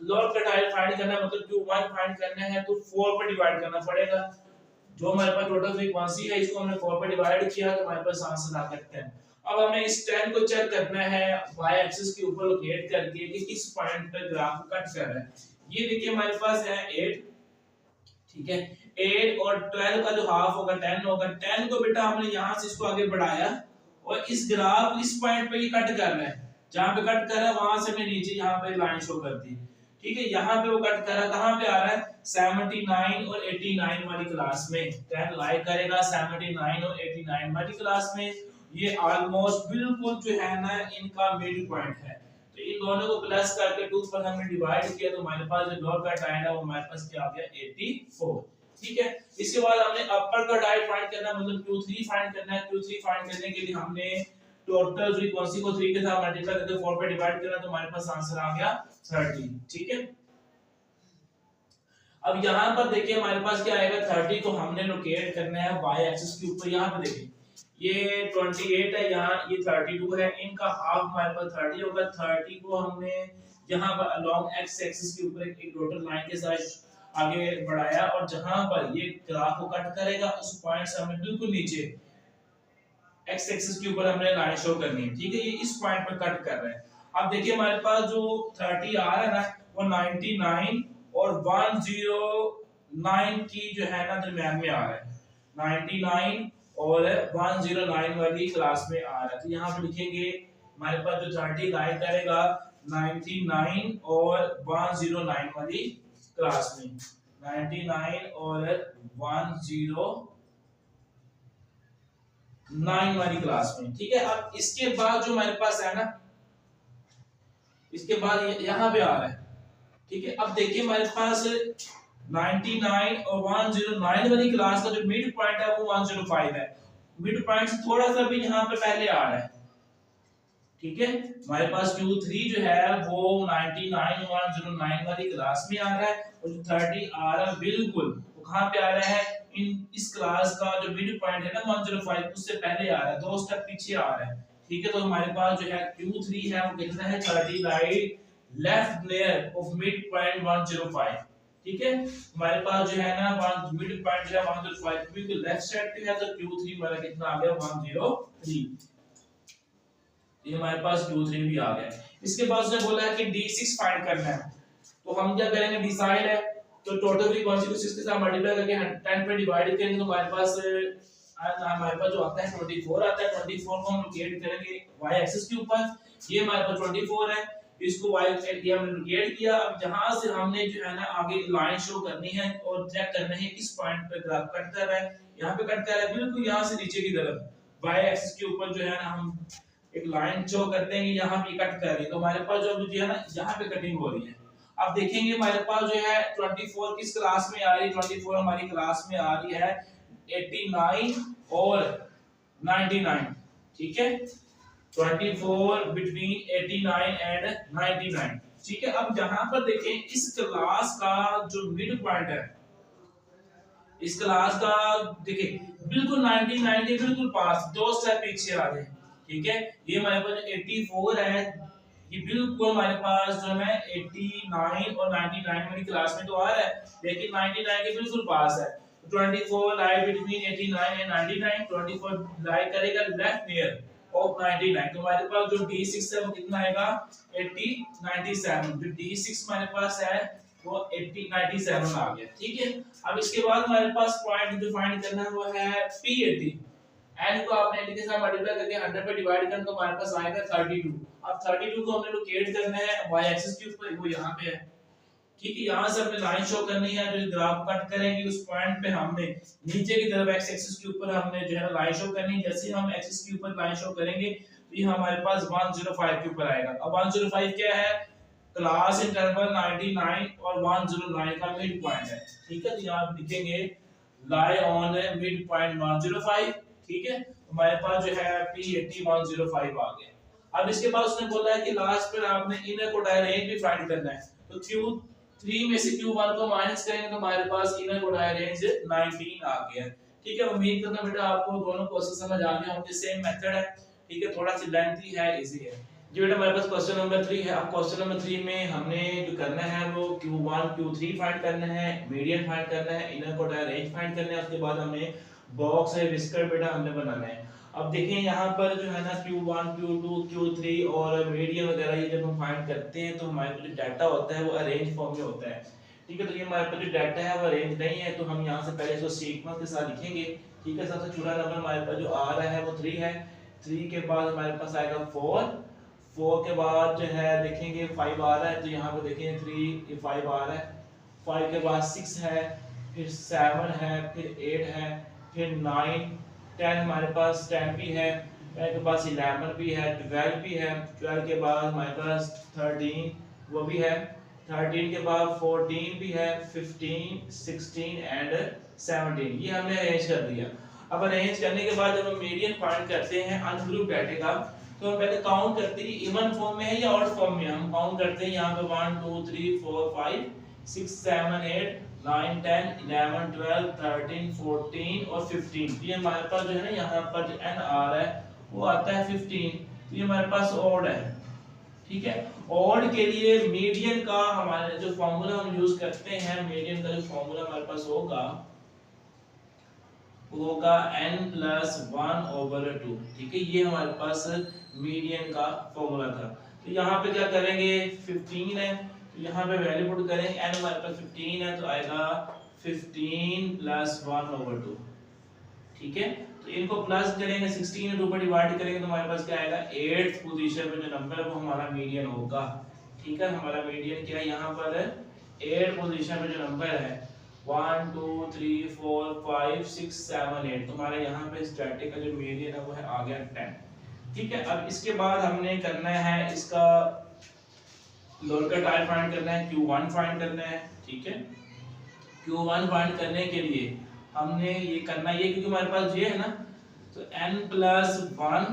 लॉग क्वार्टाइल फाइंड करना है, मतलब जो 1 फाइंड करना है तो 4 पर डिवाइड करना पड़ेगा। जो हमारे पास टोटल फ्रीक्वेंसी है इसको हमने 4 पर डिवाइड किया तो हमारे पास आंसर आ सकते हैं। अब हमें इस 10 को चेक करना है y एक्सिस के ऊपर लोकेट करके कि किस पॉइंट पे ग्राफ कट कर रहा है। ये देखिए हमारे पास है 8। ठीक है। 8 और 12 का जो हाफ होगा 10 होगा। 10 को बेटा हमने यहाँ से इसको आगे बढ़ाया और इस ग्राफ इस पॉइंट पे ये कट कर रहा है, जहां पे कट कर रहा है वहां से मैं नीचे यहाँ पे लाइन शो कर दी। ठीक है, यहाँ पे वो कट कर रहा है, कहाँ पे आ रहा है 79 और 89 वाली क्लास में। 10 लाइक करेगा 79 और 89 वाली क्लास में। ये ऑलमोस्ट बिल्कुल जो है ना इनका मिड पॉइंट है। तो इन दोनों को प्लस करके 2 पर हमने डिवाइड किया तो हमारे पास जो लोअर कट आया वो हमारे पास क्या आ गया 84। ठीक है, इसके बाद हमने अपर कट आया फाइंड करना है, मतलब Q3 फाइंड करना है। Q3 फाइंड करने के लिए हमने टोटल फ्रीक्वेंसी को 3 के साथ मल्टीप्लाई करके 4 पे डिवाइड करना तो हमारे पास आंसर आ गया 30। ठीक है, अब यहाँ पर देखिए हमारे पास क्या आएगा 30 को हमने लोकेट करना है y एक्सिस के ऊपर। यहाँ पे देखिए ये 28 है, यहाँ ये 32 है, इनका हाफ हमारे पास 30 होगा। 30 को हमने यहाँ पर अलोंग x एक्सिस के ऊपर एक डॉटेड लाइन के साथ आगे बढ़ाया और जहां पर ये ग्राफ को कट करेगा उस पॉइंट से हमें बिल्कुल नीचे x एक्सिस के ऊपर हमने लाइन शो करनी है। ठीक है, ये इस पॉइंट पर कट कर रहे हैं। अब देखिए हमारे पास जो 30 आ रहा है ना वो 99 और 109 की जो है ना दरमियान में आ रहा है। 99 और 109 वाली क्लास में आ रहा है। तो यहाँ पे लिखेंगे हमारे पास जो 30 लाइन करेगा 99 और 109 वाली क्लास में। 99 और 109 वाली क्लास में। ठीक है, अब इसके बाद जो हमारे पास है ना इसके बाद यहाँ पे आ रहा है। ठीक है, अब देखिए हमारे पास 99 और 109 वाली क्लास का जो मिड पॉइंट है वो 105 है। मिड पॉइंट से थोड़ा सा भी यहाँ पे पहले आ रहा है। ठीक है, हमारे पास Q3 जो है वो 99 और 109 वाली क्लास में आ रहा है और जो 30 आ रहा है बिल्कुल वो कहाँ पे आ रहा है इस क्लास का जो मिड पॉइंट है ना 105 उससे पहले आ रहा है, 2 स्टेप पीछे आ रहा है। ठीक है, तो हमारे पास जो है Q3 है वो कितना है 30 right left near of mid point 105। ठीक है, हमारे पास जो है ना मिड पॉइंट जो है 105 बिल्कुल लेफ्ट साइड पे है तो Q3 हमारा कितना आ गया 103। ये हमारे पास Q3 भी आ गया। इसके बाद उसने बोला है कि D6 फाइंड करना है तो हम क्या करेंगे डिसाइड है तो टोटल फ्रीक्वेंसी को 6 के साथ मल्टीप्लाई करके 10 पे डिवाइड करेंगे तो हमारे पास जो आता है 24 आता है। 24 को हम लोकेट करेंगे y एक्सिस के ऊपर। ये हमारे पास 24 है, इसको y एक्सिस पे हमने लोकेट किया। अब जहां से हमने जो है ना आगे लाइन शो करनी है और चेक करना है किस पॉइंट पे ग्राफ कट कर रहा है। यहां पे कट कर रहा है बिल्कुल यहां से नीचे की तरफ y एक्सिस के ऊपर जो है ना हम एक लाइन शो करते हैं कि यहाँ पे कट कर रही है तो हमारे पास जो है ना यहाँ पे कटिंग हो रही है। अब देखेंगे हमारे पास जो है 24 किस क्लास में आ रही है। 24 हमारी क्लास में आ रही है 89 और 99। ठीक है, 24 बिटवीन 89 एंड 99। ठीक है, अब यहाँ पर देखें इस क्लास का जो मिड पॉइंट है इस क्लास का देखिए बिल्कुल 99 के बिल्कुल पास, 2 स्टेप पीछे आ गए। ठीक है, ये हमारे पास 84 है, ये बिल्कुल हमारे पास जो है 89 और 99 वाली क्लास में तो आ रहा है लेकिन 99 के बिल्कुल पास है। 24 लाई बिटवीन 89 एंड 99। 24 लाई करेगा लेफ्ट नियर ऑफ 99 तो हमारे पास जो D6 है वो कितना आएगा 97। जो D6 हमारे पास है वो 97 आ गया। ठीक है, अब इसके बाद हमारे पास पॉइंट जो फाइंड करना है वो है P80। n को आपने 80 के साथ मल्टीप्लाई करके 100 पे डिवाइड करना तो हमारे पास आएगा 32। अब 32 को हमने लोकेट करना है y एक्सिस के ऊपर, वो यहाँ पे है। ठीक है, यहाँ से हमने लाइन शो करनी है जो ग्राफ कट करेंगे उस पॉइंट पे हमने नीचे की तरफ x एक्सिस के ऊपर हमने जो है लाइन शो करनी है। जैसे हम एक्सिस के ऊपर लाइन शो करेंगे तो ये हमारे पास 105 के ऊपर आएगा। अब 105 क्या है क्लास इंटरवल 99 और 109 का मिड पॉइंट है। ठीक है, तो यहाँ लिखेंगे लाई ऑन मिड पॉइंट 105। ठीक है, हमारे पास जो है P80 105 आ गया। अब इसके बाद उसने बोला है कि लास्ट पर आपने इनर कोडाई रेंज भी फाइंड करना है तो Q3 में से Q1 को माइनस करेंगे तो हमारे पास इनर कोडाई रेंज 19 आ गया। ठीक है, उम्मीद करता हूं बेटा आपको दोनों प्रोसेस समझ आ गए होंगे। सेम मेथड है। ठीक है, थोड़ा सी लेंथी है, इजी है जी बेटा। हमारे पास क्वेश्चन नंबर 3 है। अब क्वेश्चन नंबर 3 में हमने जो करना है वो Q1 Q3 फाइंड करना है, मीडियन फाइंड करना है, इनर कोडाई रेंज फाइंड करना है। उसके बाद हमें बॉक्स है विस्कर बेटा हमने बनाना है। अब देखें यहाँ पर जो है ना Q1 Q2 Q3 और मीडियन वगैरह ये जब हम फाइंड करते हैं तो हमारे पास जो डाटा होता है वो अरेंज फॉर्म में होता है। ठीक है। तो ये हमारे पास जो डाटा है वो अरेंज नहीं है, तो हम यहाँ से पहले इसको सीक्वेंस के साथ लिखेंगे। ठीक है, सबसे छोटा नंबर हमारे पास जो आ रहा है वो 3 है। 3 के बाद हमारे पास आएगा 4, 4 के बाद जो है देखेंगे 5 आ रहा है, तो यहाँ पे देखेंगे 3 5 आ रहा है। 5 के बाद 6 है, फिर 7 है, फिर 8 है, फिर 9, 10 हमारे पास 10 भी है, 10 के पास 11 भी है, 12 भी है, 12 के बाद हमारे पास 13 वो भी है, 13 के बाद 14 भी है, 15 16 एंड 17 ये हमने अरेंज कर दिया। अब अरेंज करने के बाद जब हम मीडियन फाइंड करते हैं अनग्रुप डाटा का, तो हम पहले काउंट करते हैं इवन फॉर्म में है या ऑड फॉर्म में। हम काउंट करते हैं यहाँ पे 1 2 3 4 5 6 7 8 9 10 11 12 13 14 और 15। ये हमारे पास जो है ना यहाँ पर जो n आ रहा है वो आता है 15, तो ये हमारे पास ऑड है। ठीक है, ऑड के लिए मीडियन का हमारे जो फॉर्मूला हम यूज करते हैं, मीडियन का जो फॉर्मूला हमारे पास होगा n प्लस 1/2। ठीक है, ये हमारे पास मीडियन का फॉर्मूला था। तो यहाँ पे क्या करेंगे 15 है, तो यहाँ पे वैल्यू पुट करेंगे, n हमारे पास 15 है तो आएगा 15 प्लस 1/2। ठीक है, तो इनको प्लस करेंगे 16 में 2 पर डिवाइड करेंगे तो हमारे पास क्या आएगा 8th पोजीशन पे जो नंबर है वो हमारा मीडियन होगा। ठीक है, हमारा मीडियन क्या है यहाँ पर 8th पोजीशन पे जो नंबर है 1 2 3 4 5 6 7 8, तुम्हारे यहाँ पे स्टैटिक का जो मीडियन है वो है आ गया 10। ठीक है, अब इसके बाद हमने करना है इसका लोअर टाइप फाइंड करना है, Q1 फाइंड करना है। ठीक है, Q1 फाइंड करने के लिए हमने ये करना ये, क्योंकि हमारे पास ये है ना, तो n प्लस 1,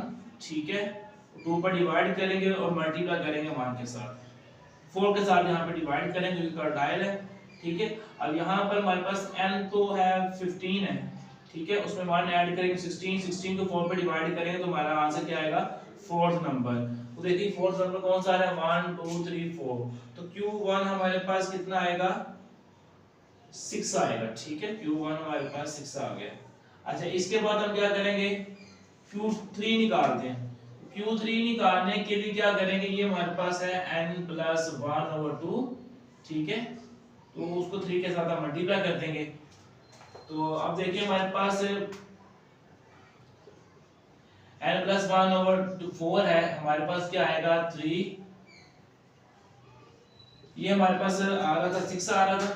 ठीक है, 2 पर डिवाइड करेंगे और मल्टीप्लाई करेंगे 1 के साथ, 4 के साथ यहाँ पे डिवाइड करेंगे क्योंकि कार्डाइल है। ठीक है, अब यहाँ पर हमारे पास n तो है 15 है, ठीक है, उसमें 1 ऐड करेंगे 16, 16 को 4 पर डिवाइड करेंगे तो हमारा आंसर क्या आएगा 4th नंबर। तो देखिए 4th नंबर कौन सा आ रहा है 1 2 3 4, तो Q1 हमारे पास कितना आएगा 6 आएगा। ठीक है, Q1 हमारे पास 6 आ गया। अच्छा, इसके बाद हम क्या करेंगे Q3 निकालते हैं। Q3 निकालने के लिए क्या करेंगे, ये हमारे पास है n प्लस 1/2। ठीक है, तो उसको 3 के साथ हम मल्टीप्लाई कर देंगे। तो अब देखिए हमारे पास n प्लस 1/4 है, हमारे पास क्या आएगा 3, ये हमारे पास आ रहा था 6 आ रहा था।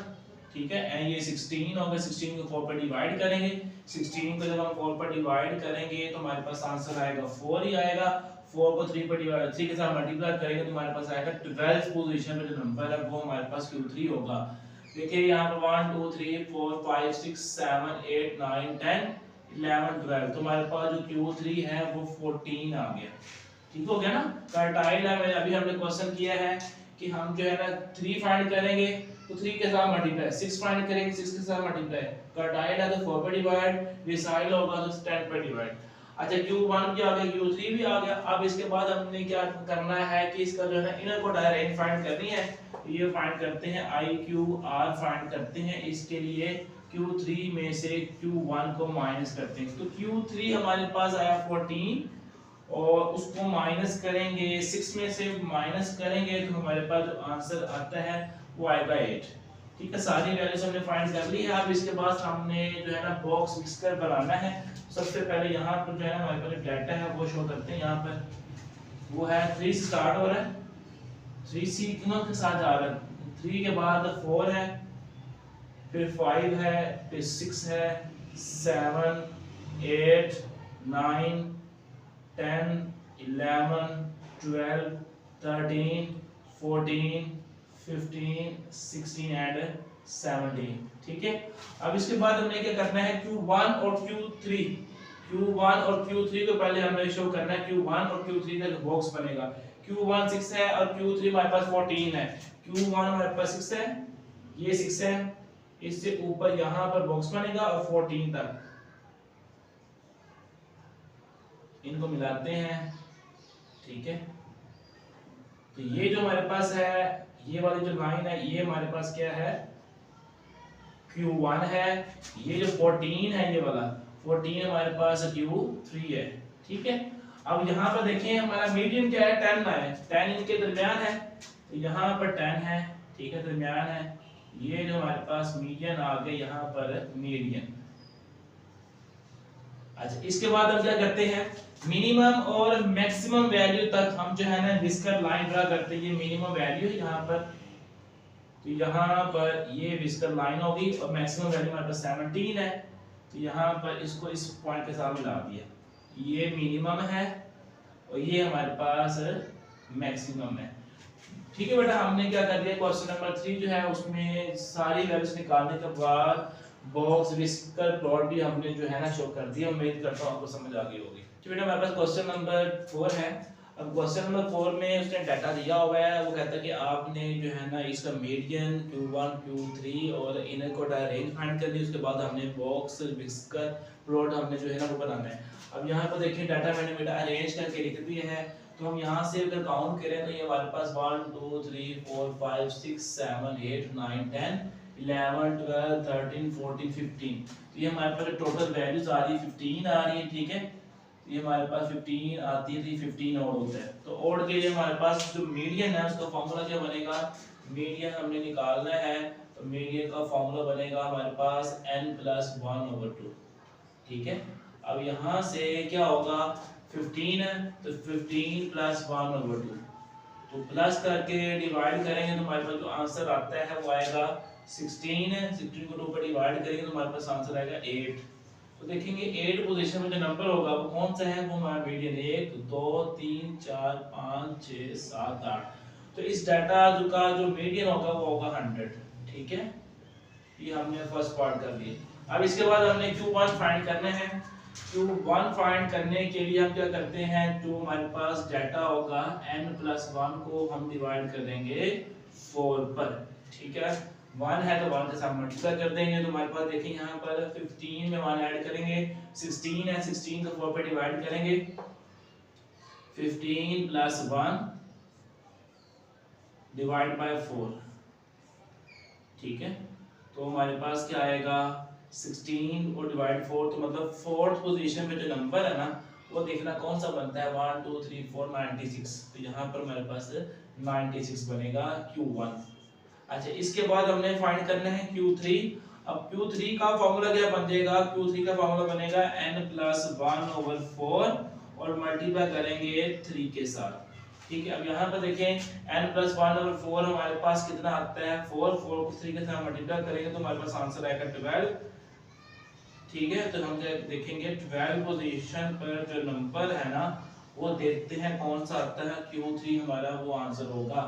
ठीक है, ये 16 होगा, 16 को 4 पर डिवाइड करेंगे, 16 को जब हम 4 पर डिवाइड करेंगे तो हमारे पास आंसर आएगा 4 ही आएगा। 4 को 3 पर डिवाइड 3 के साथ मल्टीप्लाई करेंगे तो हमारे पास आएगा 12th पोजीशन पे जो नंबर है वो हमारे पास Q3 होगा। देखिए यहाँ पर 1 2 3 4 5 6 7 8 9 10 11 12, तो हमारे पास जो Q3 है वो 14 आ गया। ठीक हो गया ना, कार्टाइल है। मैंने अभी हमने क्वेश्चन किया है कि हम जो है ना 3 फाइंड करेंगे तो 3 के साथ मल्टीप्लाई, 6 फाइंड करेंगे 6 के साथ मल्टीप्लाई, कार्टाइल है तो 4 पर डिवाइड, डिसाइल होगा तो 10 पर डिवाइड। अच्छा, Q1 भी आ गया, Q3 भी आ गया। अब इसके बाद हमने क्या करना है कि इसका जो है ना इनर कोड रेंज फाइंड करनी है। ये फाइंड करते हैं IQR फाइंड करते हैं। इसके लिए Q3 में से Q1 को माइनस करते हैं, तो Q3 हमारे पास आया 14 और उसको माइनस करेंगे 6 में से माइनस करेंगे तो हमारे पास जो आंसर आता है वो आएगा 8। ठीक है, सारी वैल्यूज हमने फाइंड कर ली है। अब इसके बाद हमने जो है ना बॉक्स मिक्सर बनाना है। सबसे पहले यहाँ पर जो है हमारे पास डाटा है वो शो करते हैं। यहाँ पर वो है 3 से स्टार्ट हो रहा है, 3 सीक्वेंस के साथ जा रहा है, 3 के बाद 4 है, फिर 5 है, फिर 6 है, 7 8 9 10 11 12 13 14 15 16 एंड 17। ठीक है, अब इसके बाद हमने क्या करना है Q1 और Q3, Q1 और Q3 को पहले हमें शो करना है। Q1 और Q3 का बॉक्स बनेगा, Q1 6 है और Q3 हमारे पास 14 है। Q1 हमारे पास 6 है, ये 6 है, इससे ऊपर यहाँ पर बॉक्स बनेगा और 14 तक इनको मिलाते हैं। ठीक है, तो ये जो हमारे पास है, ये वाली जो लाइन है ये हमारे पास क्या है Q1 है, ये जो 14 है ये वाला 14 हमारे पास Q3 है। ठीक है, अब यहाँ पर देखें हमारा मीडियन क्या है 10 है, 10 इनके दरमियान है, तो यहाँ पर 10 है। ठीक है, दरमियान है, ये जो हमारे पास मीडियन आ गए यहाँ पर मीडियन। अच्छा, इसके बाद हम क्या करते हैं, मिनिमम और मैक्सिमम वैल्यू तक हम जो है ना विस्कर लाइन ड्रा करते हैं। ये मिनिमम वैल्यू है यहाँ पर, तो यहाँ पर ये विस्कर लाइन होगी और मैक्सिमम वैल्यू हमारे पास 17 है, तो यहाँ पर इसको इस पॉइंट के साथ मिला दिया। ये मिनिमम है और ये हमारे पास मैक्सिमम है। ठीक है बेटा, हमने क्या कर दिया, क्वेश्चन नंबर 3 जो है उसमें सारी वैल्यूज निकालने के बाद बॉक्स विस्कर प्लॉट भी हमने जो है ना शो कर दिया। उम्मीद करता हूँ आपको समझ आ गई होगी। तो बेटा हमारे पास क्वेश्चन नंबर 4 है। अब क्वेश्चन नंबर 4 में उसने डाटा दिया हुआ है, वो कहता है कि आपने जो है ना इसका मीडियन Q1 Q3 और इनर क्वार्टाइल रेंज फाइंड करनी है। उसके बाद हमने बॉक्स विस्कर प्लॉट हमने जो है ना वो बनाना है। अब यहाँ पर देखिए डाटा मैंने बेटा अरेंज करके लिख दिया है, तो हम यहाँ से अगर काउंट करें तो ये हमारे पास 1 2 3 4 5 6 7 8 9 10 11 12 13 14 15, तो ये हमारे पास टोटल वैल्यूज आ रही है 15 आ रही है। ठीक है, ये हमारे पास 15 आती है, तो 15 और होता है। तो और के लिए हमारे पास जो मीडियन है उसका फॉर्मूला क्या बनेगा, मीडियन हमने निकालना है, तो मीडियन का फॉर्मूला बनेगा हमारे पास n+1/2। ठीक है, अब यहाँ से क्या होगा, 15 है तो 15 + 1/2, तो प्लस करके डिवाइड करेंगे तो हमारे पास जो आंसर आता है वो आएगा 16 है। 16 को 2 पर डिवाइड करेंगे तो हमारे पास आंसर आएगा 8। तो देखेंगे 8 पोजीशन में जो नंबर होगा वो कौन सा है, वो हमारा मीडियन 1 2 3 4 5 6 7 8। तो इस डाटा जो का जो मीडियन होगा वो होगा 100। ठीक है, ये हमने फर्स्ट पार्ट कर लिया। अब इसके बाद हमने Q1 फाइंड करना है। Q1 फाइंड करने के लिए हम क्या करते हैं, जो हमारे पास डाटा होगा n+1 को हम डिवाइड कर देंगे 4 पर। ठीक है, 1 है तो 1 के साथ मल्टीप्लाई कर देंगे, तो हमारे पास देखिए यहाँ पर 15 में 1 ऐड करेंगे, 16 है 16 को 4 पे डिवाइड करेंगे, 15 + 1 डिवाइड बाय 4। ठीक है, तो हमारे पास क्या आएगा 16 और डिवाइड 4, तो मतलब फोर्थ पोजीशन में जो नंबर है ना वो देखना कौन सा बनता है, 1 2 3 4 96, तो यहाँ पर हमारे पास 96 बनेगा Q1। अच्छा, इसके बाद हमने फाइंड करना है Q3। अब Q3 का फॉर्मूला क्या बन जाएगा, Q3 का फॉर्मूला बनेगा n+1/4 और मल्टीप्लाई करेंगे 3 के साथ। ठीक है, अब यहाँ पर देखें n+1/4 हमारे पास कितना आता है 4 को 3 के साथ मल्टीप्लाई करेंगे तो हमारे पास आंसर आएगा 12। ठीक है, तो हम देखेंगे 12 पोजीशन पर जो नंबर है ना वो देखते हैं कौन सा आता है, Q3 हमारा वो आंसर होगा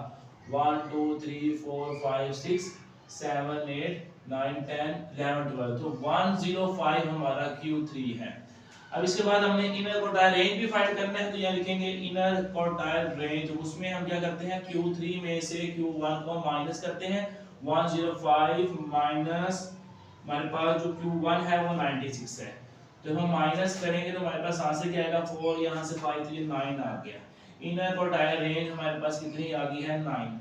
1 2 3 4 5 6 7 8 9 10 11 12, तो 105 हमारा Q3 है। अब इसके बाद हमने इनर क्वार्टाइल रेंज भी फाइंड करना है, तो यहाँ लिखेंगे इनर क्वार्टाइल रेंज। उसमें हम क्या करते हैं, Q3 में से Q1 को माइनस करते हैं, 105 माइनस हमारे पास जो Q1 है वो 96 है, तो हम माइनस करेंगे तो हमारे पास आंसर क्या आएगा 4, यहाँ से 5 तो ये 9 आ गया। इनर क्वार्टाइल रेंज हमारे पास कितनी आ गई है 9।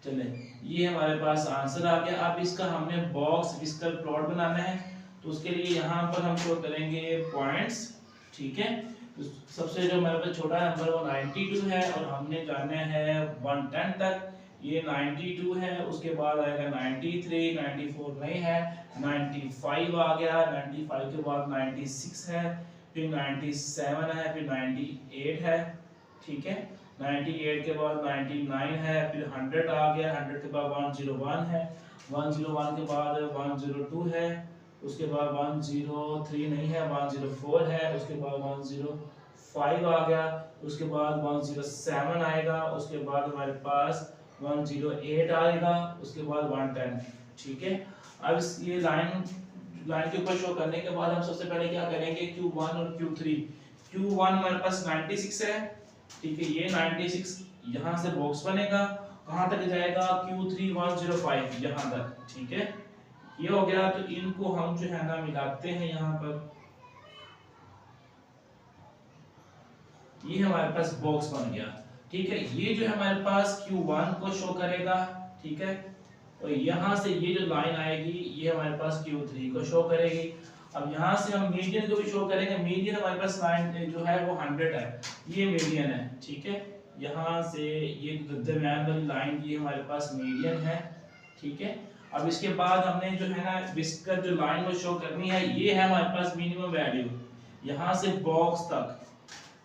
चले, ये हमारे पास आंसर आ गया। अब इसका हमने बॉक्स विस्कर प्लॉट बनाना है, तो उसके लिए यहाँ पर हम शो करेंगे पॉइंट्स। ठीक है, तो सबसे जो हमारे पास छोटा नंबर वो 92 है और हमने जाना है 110 तक। ये 92 है, उसके बाद आएगा 93, 94 नहीं है, 95 आ गया, 95 के बाद 96 है, फिर 97 है, फिर 98 है। ठीक है, 98 के बाद 99 है, फिर 100 आ गया, 100 के बाद 101 है, 101 के बाद 102 है, उसके बाद 103 नहीं है, 104 है, उसके बाद 105 आ गया, उसके बाद 107 आएगा, उसके बाद हमारे पास 108 आएगा, उसके बाद 110। ठीक है, अब ये लाइन के ऊपर शो करने के बाद हम सबसे पहले क्या करेंगे, Q1 और Q3। Q1 हमारे पास 96 है। ठीक है, ये 96 यहाँ से बॉक्स बनेगा, कहाँ तक जाएगा Q3 105 यहाँ तक। ठीक है, ये हो गया, तो इनको हम जो है ना मिलाते हैं यहाँ पर, ये हमारे पास बॉक्स बन गया। ठीक है, ये जो हमारे पास Q1 को शो करेगा। ठीक है, और यहाँ से ये जो लाइन आएगी ये हमारे पास Q3 को शो करेगी। अब यहाँ से हम मीडियन को भी शो करेंगे। मीडियन हमारे पास लाइन जो है वो 100 है, ये मीडियन है। ठीक है, यहाँ से ये दरमियान वाली लाइन की हमारे पास मीडियन है, ठीक है। अब इसके बाद हमने जो है ना इसका जो लाइन वो शो करनी है, ये है हमारे पास मिनिमम वैल्यू, यहाँ से बॉक्स तक,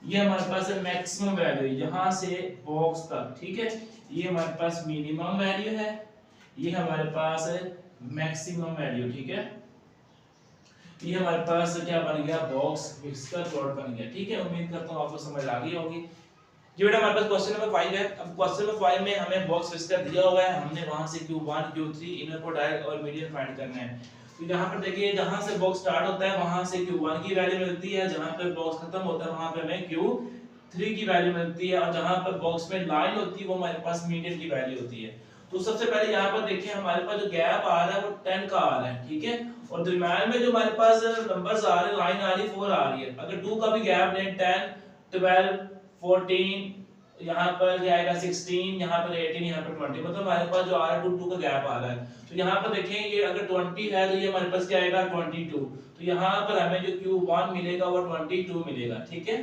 ये हमारे पास है मैक्सिमम वैल्यू, यहाँ से बॉक्स तक, ठीक है। ये हमारे पास मिनिमम वैल्यू है, ये हमारे पास है मैक्सिमम वैल्यू, ठीक है। ये हमारे पास क्या बन गया, बॉक्स फिक्स का प्लॉट बन गया, ठीक है। उम्मीद करता हूँ आपको समझ आ गई होगी। जी बेटा हमारे पास क्वेश्चन नंबर 5 है। अब क्वेश्चन नंबर 5 में हमें बॉक्स फिक्सर दिया हुआ है, हमने वहां से Q1 Q3 इनर को डायरेक्ट और मीडियन फाइंड करना है। तो यहाँ पर देखिए जहां से बॉक्स स्टार्ट होता है वहां से Q1 की वैल्यू मिलती है, जहां पर बॉक्स खत्म होता है वहां पे हमें Q3 की वैल्यू मिलती है, और जहां पर बॉक्स में लाइन होती है वो हमारे पास मीडियन की वैल्यू होती है। तो सबसे पहले यहाँ पर देखिए हमारे पास जो गैप आ रहा है वो 10 का आ रहा है, ठीक है। और दरमियान में जो हमारे पास नंबर्स आ रहे हैं, लाइन आ रही है 4 आ रही है। अगर 2 का भी गैप लें 10 12 14, यहाँ पर क्या आएगा 16, यहाँ पर 18, यहाँ पर 20, मतलब हमारे पास जो आ रहा है 2 का गैप आ रहा है। तो यहाँ पर देखें ये अगर 20 है तो ये हमारे पास क्या आएगा 22, तो यहाँ पर हमें जो Q1 मिलेगा वो 22 मिलेगा, ठीक है।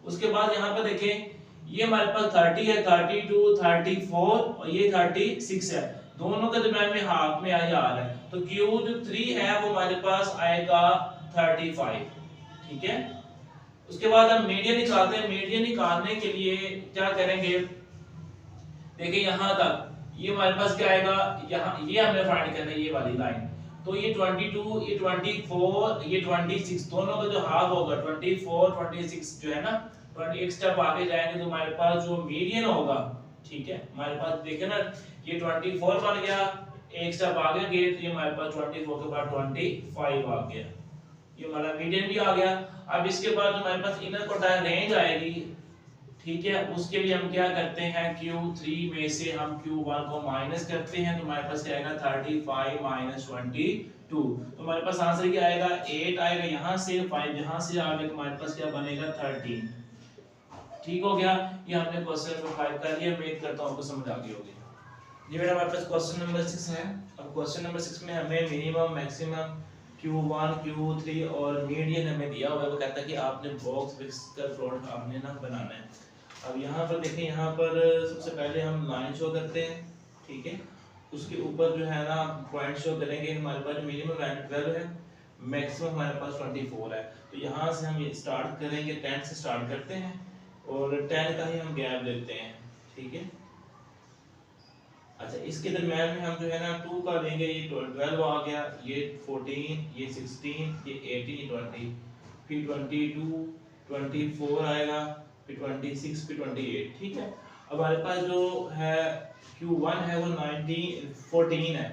उसके बाद यहाँ पर देखें ये हमारे पास 30 है, 32 34 और ये 36 है, दोनों के दरमियान में हाफ में आ रहा है। तो Q3 है वो हमारे पास आएगा 35, ठीक है। उसके बाद हम मीडियन निकालते हैं। मीडियन निकालने के लिए क्या करेंगे, देखिए यहाँ तक ये हमारे पास क्या आएगा, यहाँ ये हमने फाइंड करना है ये वाली लाइन। तो ये 22, ये 24, ये 26, दोनों का जो हाफ होगा 24 26 जो है ना, 21 स्टेप आगे जाएंगे तो हमारे पास जो मीडियन होगा, ठीक है। हमारे पास देखिए ना ये 24 बन गया, एक स्टेप आगे गए तो ये हमारे पास 24 के बाद 25 आ गया, ये हमारा मीडियन भी आ गया। अब इसके बाद हमारे पास इनर क्वार्टाइल रेंज आएगी, ठीक है। उसके लिए हम क्या करते हैं, Q3 में से हम Q1 को माइनस करते हैं तो हमारे पास क्या आएगा 35 माइनस 22, तो हमारे पास आंसर क्या आएगा 8 आएगा, यहाँ से 5 यहाँ से आगे तो हमारे पास क्या बनेगा 13, ठीक हो गया। ये हमने क्वेश्चन नंबर 5 कर लिया, उम्मीद करता हूं आपको समझ आ गई होगी। ये बेटा हमारे पास क्वेश्चन नंबर 6 है। अब क्वेश्चन नंबर 6 में हमें मिनिमम मैक्सिमम Q1 Q3 और मीडियन हमें दिया हुआ है। वो कहता है कि आपने बॉक्स फिक्स का प्लॉट आपने ना बनाना है। अब यहाँ पर देखें, यहाँ पर सबसे पहले हम लाइन शो करते हैं, ठीक है। उसके ऊपर जो है ना पॉइंट शो करेंगे। हमारे पास मिनिमम वैल्यू 12 है, मैक्सिमम हमारे पास 24 है। तो यहाँ से हम ये स्टार्ट करेंगे, 10 से स्टार्ट करते हैं और 10 का ही हम गैप लेते हैं, ठीक है। अच्छा इसके दरमियान में हम जो है ना 2 का लेंगे, ये 12 आ गया, ये 14, ये 16, ये 18, 20, फिर 22 24 आएगा, फिर 26, फिर 28, ठीक है। अब हमारे पास जो है Q1 है वो 14 है,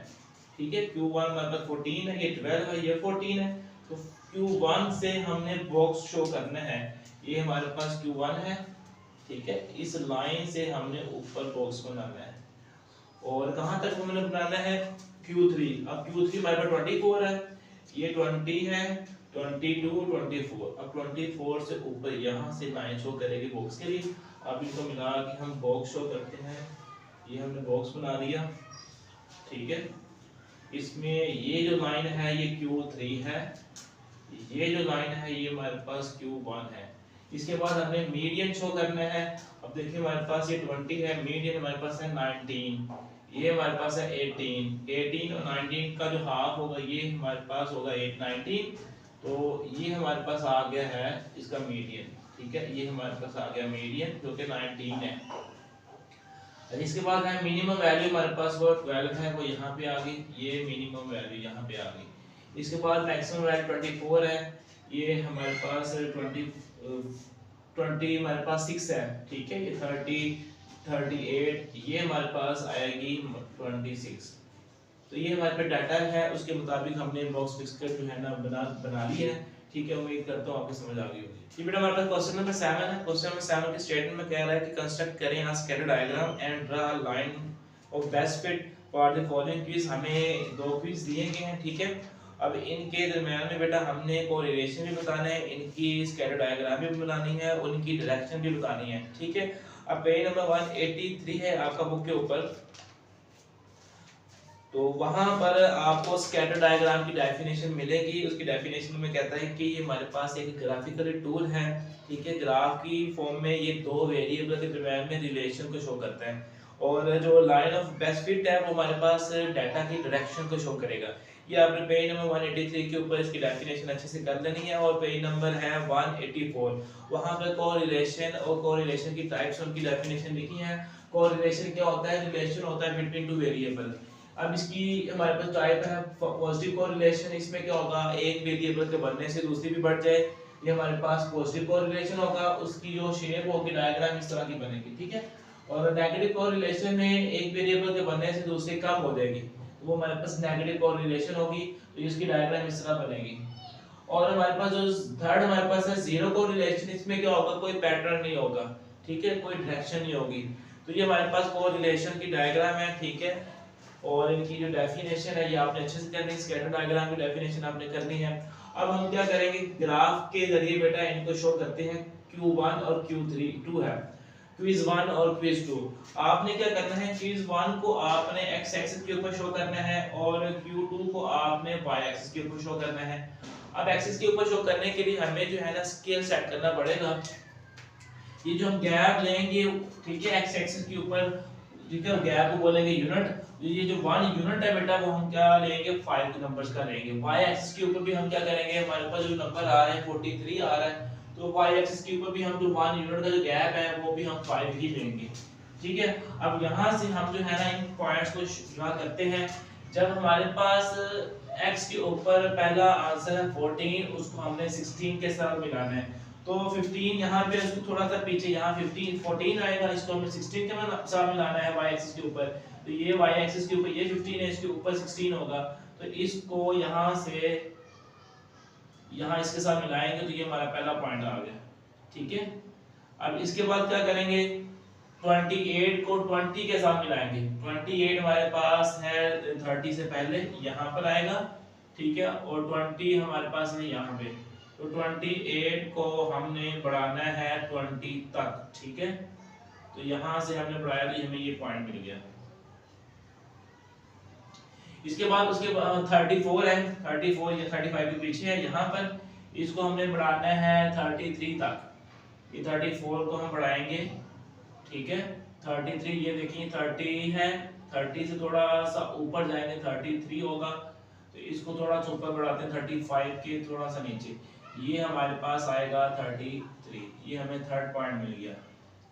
ठीक है। Q1 हमारे पास 14 है, ये 12 है, ये 14 है। तो Q1 से हमने बॉक्स शो करना है, ये हमारे पास Q1 है, ठीक है। इस लाइन से हमने ऊपर बॉक्स बनाना है और कहां तक हमने बनाना है Q3। अब Q3 हमारे पास 24 है, ये 20 है, 22 24, अब 24 से ऊपर यहां से लाइन शो करेगी बॉक्स के लिए। अब इनको मिला के हम बॉक्स शो करते हैं, ये हमने बॉक्स बना दिया, ठीक है। इसमें ये जो लाइन है ये Q3 है, ये जो लाइन है ये हमारे पास Q1 है। इसके बाद हमने मीडियन शो करना है। अब देखिए हमारे पास ये 20 है, मीडियन हमारे पास है 19, ये हमारे पास है 18 और 19 का जो हाफ होगा ये हमारे पास होगा 8 19, तो ये हमारे पास आ गया है इसका मीडियन, ठीक है। ये हमारे पास आ गया मीडियन जो कि 19 है। इसके बाद है मिनिमम वैल्यू, हमारे पास वो 12 है, वो यहाँ पे आ गई, ये मिनिमम वैल्यू यहाँ पे आ गई। इसके बाद मैक्सिमम वैल्यू 24 है, ये हमारे पास 20 हमारे पास 6 है, ठीक है। ये 30 38 ये हमारे पास आएगी 26। तो ये हमारे पास डाटा है, उसके मुताबिक हमने बॉक्स फिक्स कर जो है ना बना लिया है, ठीक है। उम्मीद करता हूँ आपको समझ आ गई होगी। ये बेटा हमारे पास क्वेश्चन नंबर 7 है। क्वेश्चन नंबर 7 के स्टेटमेंट में कह रहा है कि कंस्ट्रक्ट करें अ scatter diagram and draw a line of best fit for the following quiz. हमें 2 क्विज दिए गए हैं, ठीक है। अब इनके दरमियान में बेटा हमने कोरिलेशन भी बताना है, इनकी स्कैटर डायग्राम भी बनानी है, उनकी डायरेक्शन भी बतानी है, ठीक है। अब पेज नंबर 183 है आपका बुक के ऊपर। तो वहां पर आपको स्कैटर डायग्राम की डेफिनेशन मिलेगी। उसकी डेफिनेशन में कहता है कि ये हमारे पास एक ग्राफिकल टूल है, ठीक है। ग्राफ की फॉर्म में ये दो वेरिएबल के दरमियान में रिलेशन को शो करता है, और जो लाइन ऑफ बेस्ट फिट है वो हमारे पास डाटा की डायरेक्शन को शो करेगा। ये आपने पेज नंबर 183 के ऊपर इसकी डेफिनेशन अच्छे से कर लेनी है, और पेज नंबर है 184, वहां पे कोरिलेशन और कोरिलेशन की टाइप्स उनकी डेफिनेशन लिखी है। कोरिलेशन क्या होता है? रिलेशन होता है बिटवीन टू वेरिएबल। अब इसकी हमारे पास टाइप है पॉजिटिव कोरिलेशन। इसमें क्या होगा, एक वेरिएबल के बनने से दूसरी भी बढ़ जाए, ये हमारे पास पॉजिटिव कोरिलेशन होगा। उसकी जो शेप होगी डायग्राम इस तरह की बनेगी, ठीक है। और नेगेटिव कोरिलेशन में एक वेरिएबल के बनने से दूसरी कम हो जाएगी, तो वो हमारे पास नेगेटिव कोरिलेशन होगी, तो इसकी डायग्राम इस तरह बनेगी। और हमारे पास जो थर्ड हमारे पास है जीरो कोरिलेशन। इसमें क्या होगा, कोई पैटर्न नहीं होगा, ठीक है, कोई डायरेक्शन नहीं होगी। तो ये हमारे पास कोरिलेशन की डायग्राम है, ठीक है। और इनकी जो डेफिनेशन है ये आपने अच्छे से करनी है, स्कैटर डायग्राम की डेफिनेशन आपने करनी है। अब हम क्या करेंगे, ग्राफ के जरिए बेटा इनको शो करते हैं। Q1 और Q2 है, क्विज 1 और क्विज 2। आपने क्या करना है, क्विज 1 को आपने x एक्सिस के ऊपर शो करना है, और Q2 को आपने y एक्सिस के ऊपर शो करना है। अब एक्सिस के ऊपर शो करने के लिए हमें जो है ना स्केल सेट करना पड़ेगा। ये जो हम गैप लेंगे, ठीक है, x एक्सिस के ऊपर, ठीक है, गैप को बोलेंगे यूनिट। ये जो 1 यूनिट है बेटा वो हम क्या लेंगे, 5 के नंबर्स का लेंगे। y एक्सिस के ऊपर भी हम क्या करेंगे, हमारे पास जो नंबर आ रहे हैं 43 आ रहा है, तो y एक्सिस के ऊपर भी हम जो 1 यूनिट का जो गैप है वो भी हम 5 ही लेंगे, ठीक है। अब यहां से हम जो है ना इन पॉइंट्स को ड्रा करते हैं। जब हमारे पास x के ऊपर पहला आंसर है 14, उसको हमने 16 के साथ मिलाना है, तो 15 यहाँ पे इसको थोड़ा सा पीछे, यहाँ 14 आएगा, इसको हमें 16 के साथ मिलाना है y एक्सिस के ऊपर। तो ये y एक्सिस के ऊपर ये 15 है, इसके ऊपर 16 होगा, तो इसको यहाँ से यहाँ इसके साथ मिलाएंगे, तो ये हमारा पहला पॉइंट आ गया, ठीक है। अब इसके बाद क्या करेंगे, 28 को 20 के साथ मिलाएंगे। 28 हमारे पास है 30 से पहले, यहाँ पर आएगा, ठीक है, और 20 हमारे पास है यहाँ पे, तो 28 को हमने बढ़ाना है 20 तक, ठीक है। तो यहाँ से हमने बढ़ाया तो हमें ये पॉइंट मिल गया। इसके बाद उसके बाद 34 है, 34 या 35 के पीछे है, यहाँ पर इसको हमने बढ़ाना है 33 तक। ये 34 को हम बढ़ाएंगे, ठीक है, 33, ये देखिए 30 है, 30 से थोड़ा सा ऊपर जाएंगे 33 होगा, तो इसको थोड़ा सा ऊपर बढ़ाते हैं 35 के थोड़ा सा नीचे, ये हमारे पास आएगा 33। ये हमें थर्ड पॉइंट मिल गया,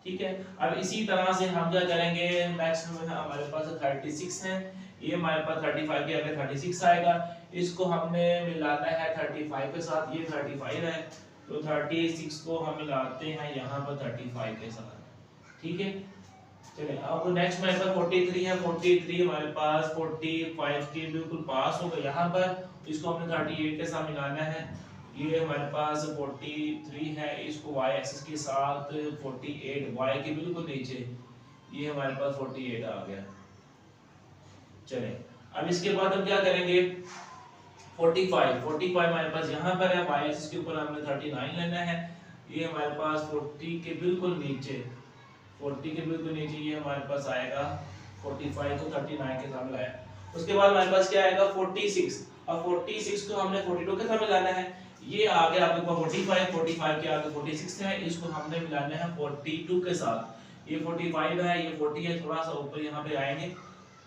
ठीक है। अब इसी तरह से हम क्या करेंगे, नेक्स्ट में हमारे पास 36 है, ये हमारे पास 35 के आगे 36 आएगा, इसको हमने मिलाना है 35 के साथ, ये 35 है, तो 36 को हम मिलाते हैं यहाँ पर 35 के साथ, ठीक है। चलिए अब नेक्स्ट हमारे पास 43 है, 43 हमारे पास 45 के बिल्कुल पास होगा यहाँ पर, इसको हमने 38 के साथ मिलाना है। ये हमारे पास 43 है, इसको y एक्सिस के साथ 48, y के बिल्कुल नीचे, ये हमारे पास 48 आ गया। चले अब इसके बाद हम क्या करेंगे, 45 हमारे पास यहाँ पर है, y एक्सिस के ऊपर हमने 39 लेना है, ये हमारे पास 40 के बिल्कुल नीचे, 40 के बिल्कुल नीचे ये हमारे पास आएगा, 45 को 39 के साथ मिलाया। उसके बाद हमारे पास क्या आएगा 46, अब 46 को हमने 42 के साथ मिलाना है, ये आ गया आपके पास 45 के आगे 46 है, इसको हमने मिलाना है 42 के साथ, ये 45 है, ये 40 है, थोड़ा सा ऊपर यहाँ पे आएंगे,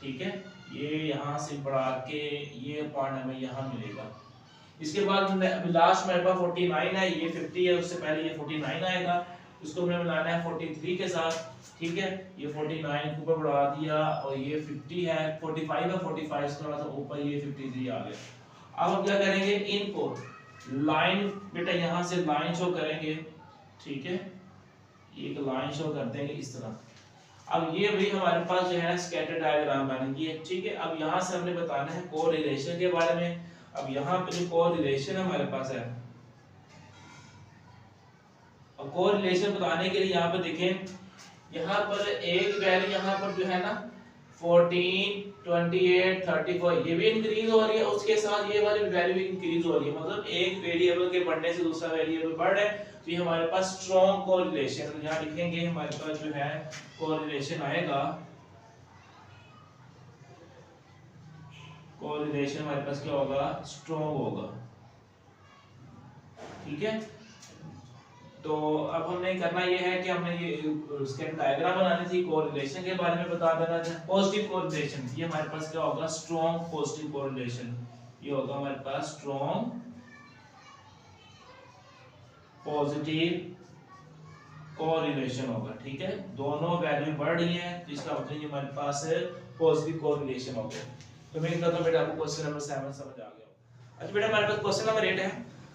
ठीक है, ये यहाँ से बढ़ा के ये पॉइंट हमें यहाँ मिलेगा। इसके बाद लास्ट मेरे पास 49 है, ये 50 है, उससे पहले ये 49 आएगा, इसको हमने मिलाना है 43 के साथ, ठीक है, ये 49 के ऊपर बढ़ा दिया, और ये 50 है, 45 है, 45 से थोड़ा सा ऊपर ये 53 आ गया। अब हम क्या करेंगे, इनको लाइन बेटा यहाँ से लाइन शो करेंगे, ठीक है, एक लाइन शो कर देंगे इस तरह। अब ये भी हमारे पास जो है स्कैटर डायग्राम बनेगी, ठीक है। अब यहाँ से हमने बताना है कोरिलेशन के बारे में। अब यहाँ पे जो कोरिलेशन हमारे पास है, और कोरिलेशन बताने के लिए यहाँ पे देखें, यहाँ पर एक वैल्यू यहाँ पर जो है ना 14, 28, 34 ये भी इंक्रीज हो रही है, उसके साथ ये वाली वैल्यू इंक्रीज हो रही है, मतलब एक वेरिएबल के बढ़ने से दूसरा वेरिएबल बढ़ रहा है, तो ये हमारे पास स्ट्रॉन्ग कोरिलेशन, तो यहाँ लिखेंगे हमारे पास जो है कोरिलेशन आएगा कोरिलेशन हमारे पास क्या होगा, स्ट्रॉन्ग होगा। ठीक है, तो अब हमने करना ये है कि हमने ये स्केटर डायग्राम बनानी थी, कोरिलेशन के बारे में बता देना था। पॉजिटिव कोरिलेशन, ये हमारे पास क्या होगा, स्ट्रॉन्ग पॉजिटिव कोरिलेशन, ये होगा हमारे पास स्ट्रॉन्ग पॉजिटिव कोरिलेशन होगा। ठीक है, दोनों वैल्यू बढ़ रही हैं तो इसका मतलब ये हमारे पास पॉजिटिव कोरिलेशन हो गया। तो मैं कहता हूं बेटा आपको क्वेश्चन नंबर 7 समझ आ गया। अच्छा बेटा हमारे पास क्वेश्चन नंबर 8 है।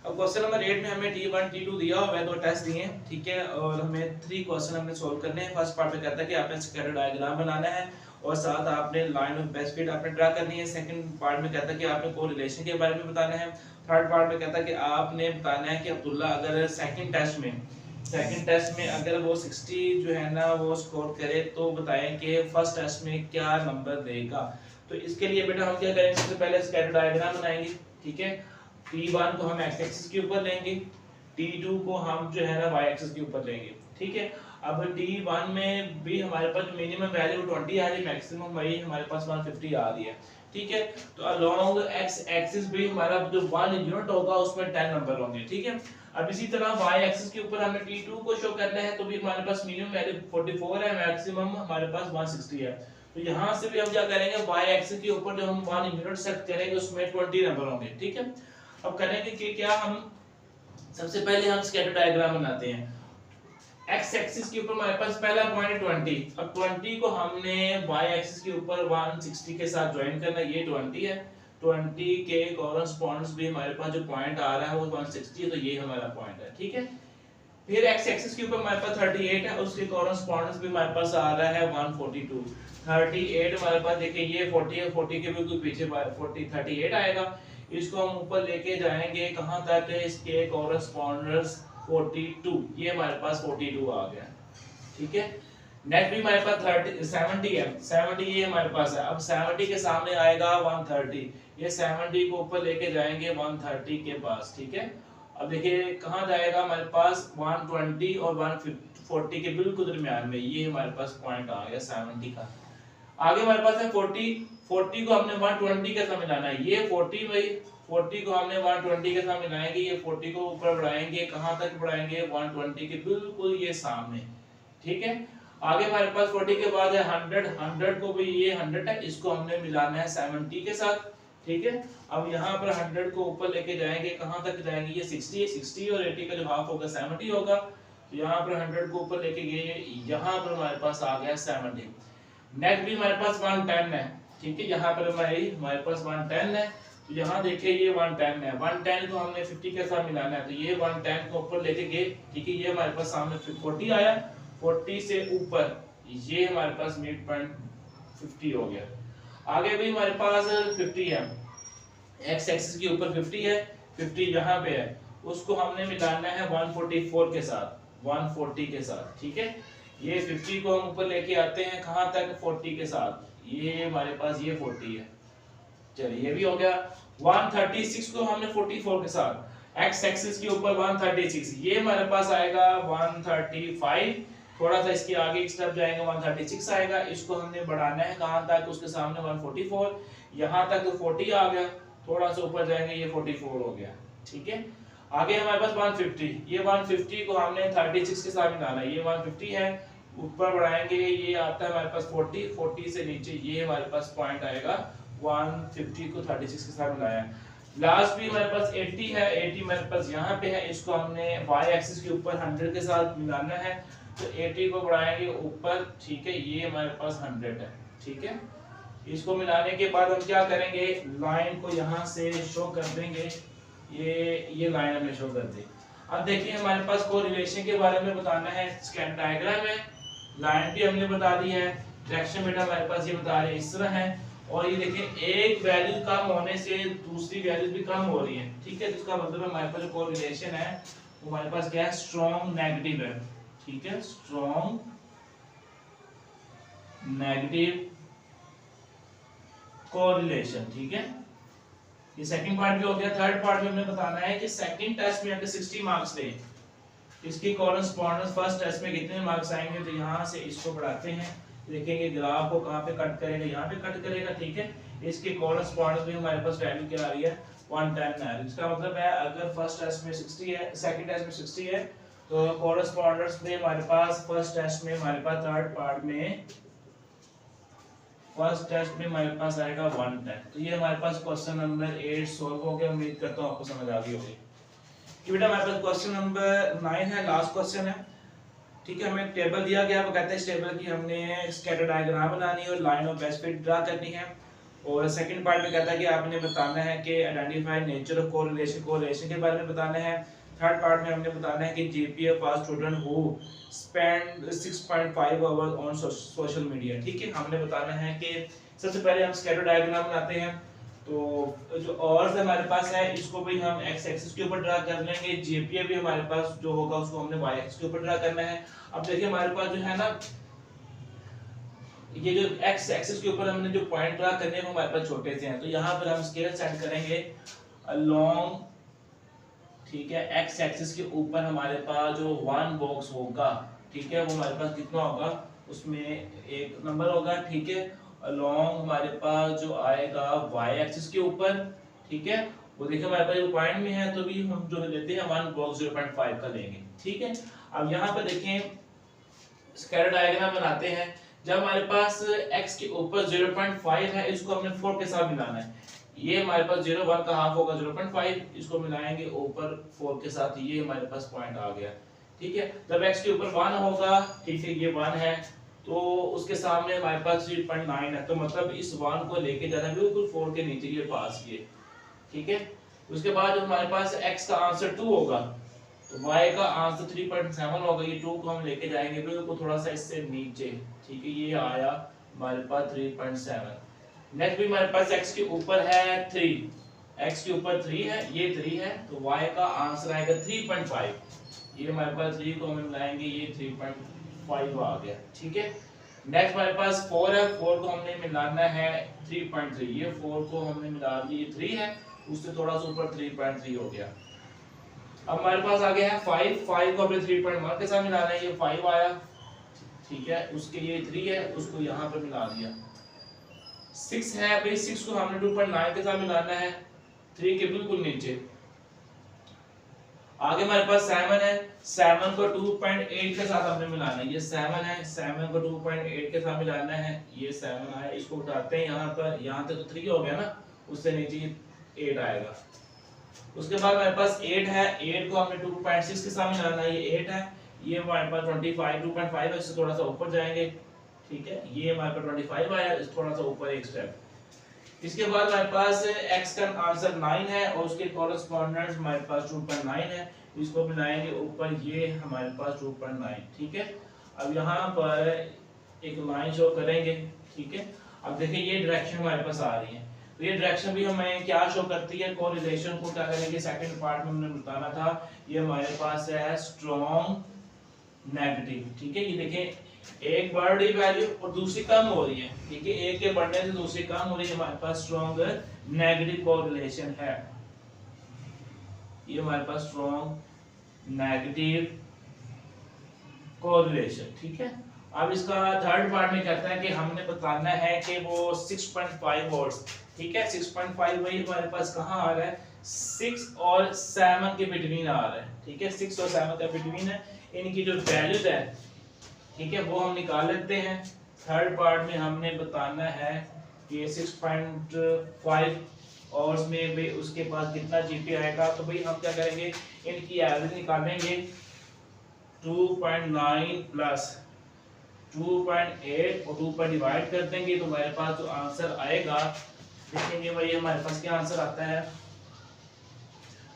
अब क्वेश्चन नंबर 8 में हमें T1 T2 दिया हुआ है, दो टेस्ट दिए हैं। ठीक है, और हमें 3 क्वेश्चन हमने सॉल्व करने हैं। फर्स्ट पार्ट में कहता है कि आपने स्कैटर डायग्राम बनाना है और साथ आपने लाइन ऑफ बेस्ट फिट आपने ड्रा करनी है। सेकंड पार्ट में कहता है कि आपने कोरिलेशन के बारे में बताना है। थर्ड पार्ट में कहता है कि आपने बताना है कि अब्दुल्ला अगर सेकंड टेस्ट में अगर वो 60 जो है ना वो स्कोर करे तो बताएं कि फर्स्ट टेस्ट में क्या नंबर देगा। तो इसके लिए बेटा हम क्या करेंगे, सबसे पहले स्कैटर डायग्राम बनाएंगे। ठीक है, T1 को हम x एक्सिस के ऊपर लेंगे, T2 को हम जो है ना y एक्सिस के ऊपर लेंगे। ठीक है, अब T1 में भी हमारे पास मिनिमम वैल्यू 20 आ रही है, मैक्सिमम वही हमारे पास 150 आ रही है। ठीक है, तो अलोंग x एक्सिस भी हमारा जो 1 यूनिट होगा उसमें 10 नंबर होंगे। ठीक है, अब इसी तरह y एक्सिस के ऊपर हमें T2 को शो करना है, तो भी हमारे पास मिनिमम वैल्यू 44 है, मैक्सिमम हमारे पास 160 है। तो यहाँ से भी हम क्या करेंगे, y एक्सिस के ऊपर जो हम 1 यूनिट सेट करेंगे उसमें 20 नंबर होंगे। ठीक है, अब करेंगे कि क्या हम सबसे पहले हम स्कैटर डायग्राम बनाते हैं। x एक्सिस के ऊपर हमारे पास पहला पॉइंट 20, अब 20 को हमने y एक्सिस के ऊपर 160 के साथ ज्वाइन करना, ये 20 है। 20 के कॉरेस्पॉन्ड्स भी हमारे पास जो पॉइंट आ रहा है वो 160 है, तो ये हमारा पॉइंट है। ठीक है, फिर x एक्सिस के ऊपर हमारे पास 38 है, उसके कॉरेस्पॉन्ड्स भी हमारे पास आ रहा है 142। 38 हमारे पास देखिए ये 40 है, 40 के बिल्कुल पीछे 40 38 आएगा। इसको हम ऊपर लेके जाएंगे कहां तक, इसके कॉरेस्पॉन्डर्स 42, ये हमारे पास 42 आ गया। ठीक है, नेक्स्ट भी हमारे पास 70 है, 70 ये हमारे पास है। अब 70 के सामने आएगा 130, ये 70 को ऊपर लेके जाएंगे 130 के पास। ठीक है, अब देखिए कहां जाएगा हमारे पास 120 और 140 के बिल्कुल दरमियान में, ये हमारे पास पॉइंट आ गया 70 का। आगे हमारे पास है 40 को हमने 120 के साथ मिलाना है, ये 40 भाई 40 को हमने 120 के साथ मिलाएंगे, ये 40 को ऊपर बढ़ाएंगे, कहां तक बढ़ाएंगे 120 के बिल्कुल ये सामने। ठीक है, आगे हमारे पास 40 के बाद है 100 को भी ये 100 है, इसको हमने मिलाना है 70 के साथ। ठीक है, अब यहाँ पर 100 को ऊपर लेके जाएंगे, कहां तक जाएंगे, ये 60 और 80 का जो हाफ होगा 70 होगा। तो यहाँ पर 100 को ऊपर लेके गए, यहाँ पर हमारे पास आ गया 70। नेक्स्ट भी हमारे पास 110 है। ठीक है, यहाँ पर हमारे पास 110 है, तो यहाँ देखिए ये 110 है, 110 को हमने 50 के साथ मिलाना है, तो ये 110 को ऊपर लेके गए। ठीक है, ये हमारे पास सामने 40 आया, 40 से ऊपर ये हमारे पास मिड पॉइंट 50 हो गया। आगे भी हमारे पास 50 है, x एक्सिस के ऊपर 50 है, 50 यहाँ पे है, उसको हमने मिलाना है 144 के साथ, 140 के साथ। ठीक है, ये 50 को हम ऊपर लेके आते हैं कहां तक, 40 के साथ, ये हमारे पास ये 40 है। चलिए ये भी हो गया। 136 को हमने 44 के साथ, x एक्सिस के ऊपर 136, ये हमारे पास आएगा 135, थोड़ा सा इसके आगे एक स्टेप जाएंगे 136 आएगा, इसको हमने बढ़ाना है कहां तक, उसके सामने 144, यहां तक तो 40 आ गया, थोड़ा सा ऊपर जाएंगे ये 44 हो गया। ठीक है, आगे हमारे पास 150, ये 150 को हमने 36 के साथ मिलाना है, ये 150 है, ऊपर बढ़ाएंगे ये आता है हमारे पास 40 से नीचे ये हमारे पास पॉइंट आएगा 150 को 36 के साथ मिलाया। लास्ट भी हमारे पास 80 है, 80 हमारे पास यहाँ पे है, इसको हमने y एक्सिस के ऊपर 100 के साथ मिलाना है, तो 80 को बढ़ाएंगे ऊपर। ठीक है, ये हमारे पास 100 है। ठीक है, इसको मिलाने के बाद हम क्या करेंगे, लाइन को यहाँ से शो कर देंगे, ये लाइन हमें शो कर दी। अब देखिए हमारे पास कोरिलेशन के बारे में बताना है, स्कैटर डायग्राम है, लाइन भी हमने बता दी है, डायरेक्शन बेटा हमारे पास ये बता रहे हैं इस तरह है, और ये देखिए एक वैल्यू कम होने से दूसरी वैल्यू भी कम हो रही है। ठीक है, जिसका मतलब हमारे पास जो कोरिलेशन है वो हमारे पास क्या है, स्ट्रॉन्ग नेगेटिव है। ठीक है, स्ट्रॉन्ग नेगेटिव कोरिलेशन। ठीक है, ये सेकंड पार्ट भी हो गया। थर्ड पार्ट में हमें बताना है कि सेकंड टेस्ट में अगर 60 मार्क्स ले, इसकी कॉरेस्पॉन्डेंस फर्स्ट टेस्ट में कितने मार्क्स आएंगे, तो यहाँ से इसको बढ़ाते हैं, देखेंगे ग्राफ को कहाँ पे कट करेगा, यहाँ पे कट करेगा। ठीक है, इसके कॉरेस्पॉन्डेंस भी हमारे पास वैल्यू क्या आ रही है 110 है। इसका मतलब है अगर फर्स्ट टेस्ट में 60 है, सेकंड टेस्ट में 60 है, तो कॉरेस्पॉन्डेंस में हमारे पास फर्स्ट टेस्ट में हमारे पास थर्ड पार्ट में फर्स्ट टेस्ट में हमारे पास आएगा 110। तो ये हमारे पास क्वेश्चन नंबर 8 सॉल्व हो गया। उम्मीद करता हूँ आपको समझ आ गई होगी कि बेटा हमारे पास क्वेश्चन नंबर 9 है, लास्ट क्वेश्चन है। ठीक है, हमें टेबल दिया गया, वो कहते हैं इस टेबल की हमने स्कैटर डायग्राम बनानी है और line of best fit draw करनी है। और सेकंड पार्ट में कहता है कि आपने बताना है कि आइडेंटिफाई नेचर ऑफ कोरिलेशन के बारे में बताना है। थर्ड पार्ट में हमने बताना है कि GPA for student who spend 6.5 hours on social media. ठीक है, हमने बताना है कि सबसे पहले हम स्कैटर डायग्राम बनाते हैं। तो जो आवर्स हमारे पास है इसको भी हम एक्स एक्सिस के ऊपर ड्रा कर लेंगे, जीपीए भी हमारे पास जो होगा उसको हमने वाई एक्सिस के ऊपर ड्रा करना है। अब देखिए हमारे पास जो है ना ये जो एक्स एक्सिस के ऊपर हमने जो पॉइंट ड्रा करने हैं वो हमारे पास छोटे से हैं, तो यहाँ पर हम स्केल सेट करेंगे अलोंग। ठीक है, एक्स एक्सिस के ऊपर हमारे पास जो वन बॉक्स होगा, ठीक है, वो हमारे पास कितना होगा, उसमें एक नंबर होगा। ठीक है, अलोंग हमारे पास जो आएगा वाई एक्सिस के ऊपर, ठीक है, वो देखिए हमारे पास पॉइंट में है तो भी हम जो लेते हैं वन बॉक्स 0.5 का लेंगे। ठीक है, अब यहाँ पर देखें स्कैटर डायग्राम बनाते हैं। जब हमारे पास x के ऊपर 0.5 है, इसको हमने 4 के साथ मिलाना है। ये हमारे पास 0.1 का हाफ होगा 0.5, इसको मिलाएंगे ऊपर 4 के साथ, ये हमारे पास पॉइंट आ गया। ठीक है, जब x के ऊपर 1 होगा, ठीक है, ये 1 है, तो उसके सामने हमारे पास 3.9 है, तो मतलब इस 1 को लेके जाना बिल्कुल 4 के नीचे ये पास ये। ठीक है, उसके बाद हमारे पास x का आंसर 2 होगा, तो y का आंसर 3.7 होगा, ये 2 को हम लेके जाएंगे बिल्कुल थोड़ा सा इससे नीचे। ठीक है, ये आया हमारे पास 3.7। नेक्स्ट भी हमारे पास x के ऊपर है 3, x के ऊपर 3 है, ये 3 है, तो y का आंसर आएगा 3.5। ये हमारे पास 3 को हम मिलाएंगे, ये 3.5 आ गया। ठीक है, नेक्स्ट हमारे पास 4 है, 4 को हमने मिलाना है 3.3, ये 4 को हमने मिला दिया, ये 3 है, उससे थोड़ा सा ऊपर 3.3 हो गया। अब हमारे पास आ गया है 5 को हमने 3.1 के साथ मिलाना है, ये 5 आया। ठीक है, उसके ये 3 है, उसको यहाँ पे मिला दिया। 6 है भाई, 6 को हमने 2.9 के साथ मिलाना है, 3 के बिल्कुल नीचे। आगे हमारे पास 7 है, 7 को 2.8 के साथ हमने मिलाना है, ये 7 है, 7 को 2.8 के साथ मिलाना है, ये 7 आया, इसको उठाते हैं यहाँ पर, यहाँ तक तो 3 हो गया ना, उससे नीचे 8 आएगा। उसके बाद हमारे पास 8 है, 8 को हमने 2.6 के साथ मिलाना है, ये 8 है, ये हमारे पास 2.5 है, इससे थोड़ा सा ऊपर जाएंगे। ठीक है, ये हमारे पास 25 आया, इस थोड़ा सा ऊपर एक स्टेप। इसके बाद हमारे पास x का आंसर 9 है और उसके कॉरेस्पॉन्डेंट हमारे पास 2.9 है, इसको मिलाएंगे ऊपर, ये हमारे पास 2.9। ठीक है, अब यहाँ पर एक लाइन शो करेंगे। ठीक है, अब देखिए ये डायरेक्शन हमारे पास आ रही है, तो ये डायरेक्शन भी हमें क्या शो करती है, कोरिलेशन को क्या करेंगे, सेकंड पार्ट में हमने बताना था, ये हमारे पास है स्ट्रॉन्ग नेगेटिव। ठीक है, ये देखें एक बढ़ रही वैल्यू और दूसरी कम हो रही है। ठीक है, एक के बढ़ने से दूसरी कम हो रही है, हमारे पास स्ट्रॉन्ग नेगेटिव कोरिलेशन है, ये हमारे पास स्ट्रॉन्ग नेगेटिव कोरिलेशन। ठीक है, अब इसका थर्ड पार्ट में कहता है कि हमने बताना है कि वो 6.5 वोल्ट्स। ठीक है, 6.5 वही हमारे पास कहाँ आ रहा है, 6 और 7 के बिटवीन आ रहा है। ठीक है, 6 और 7 का बिटवीन है, इनकी जो वैल्यूज है, ठीक है, वो हम निकाल लेते हैं। थर्ड पार्ट में हमने बताना है कि 6.5 और उसमें भी उसके पास कितना जीपी आएगा, तो भाई हम क्या करेंगे, इनकी एवरेज निकालेंगे। 2.9 प्लस 2.8 और 2 पर डिवाइड कर देंगे, तो हमारे पास जो आंसर आएगा, देखेंगे भाई हमारे पास क्या आंसर आता है,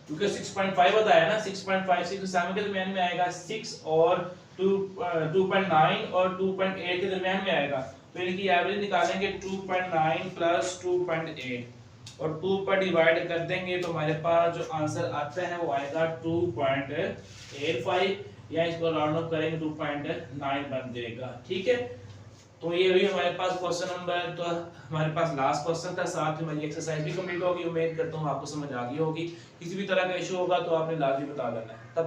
क्योंकि 6.5 बताया ना, 6.5 6 7 के दरमियान में आएगा, 6 और 2.9 और 2.8 के दरमियान में आएगा, तो इनकी एवरेज निकालेंगे 2.9 प्लस 2.8 और 2 पर डिवाइड कर देंगे, तो हमारे पास जो आंसर आता है वो आएगा 2.85, या इसको राउंड ऑफ करेंगे 2.9 बन जाएगा। ठीक है, तो ये भी हमारे पास क्वेश्चन नंबर, तो हमारे पास लास्ट क्वेश्चन था, साथ में हमारी एक्सरसाइज भी कंप्लीट होगी। उम्मीद करता हूँ आपको समझ आ गई होगी। किसी भी तरह का इशू होगा तो आपने लाजमी बता देना है।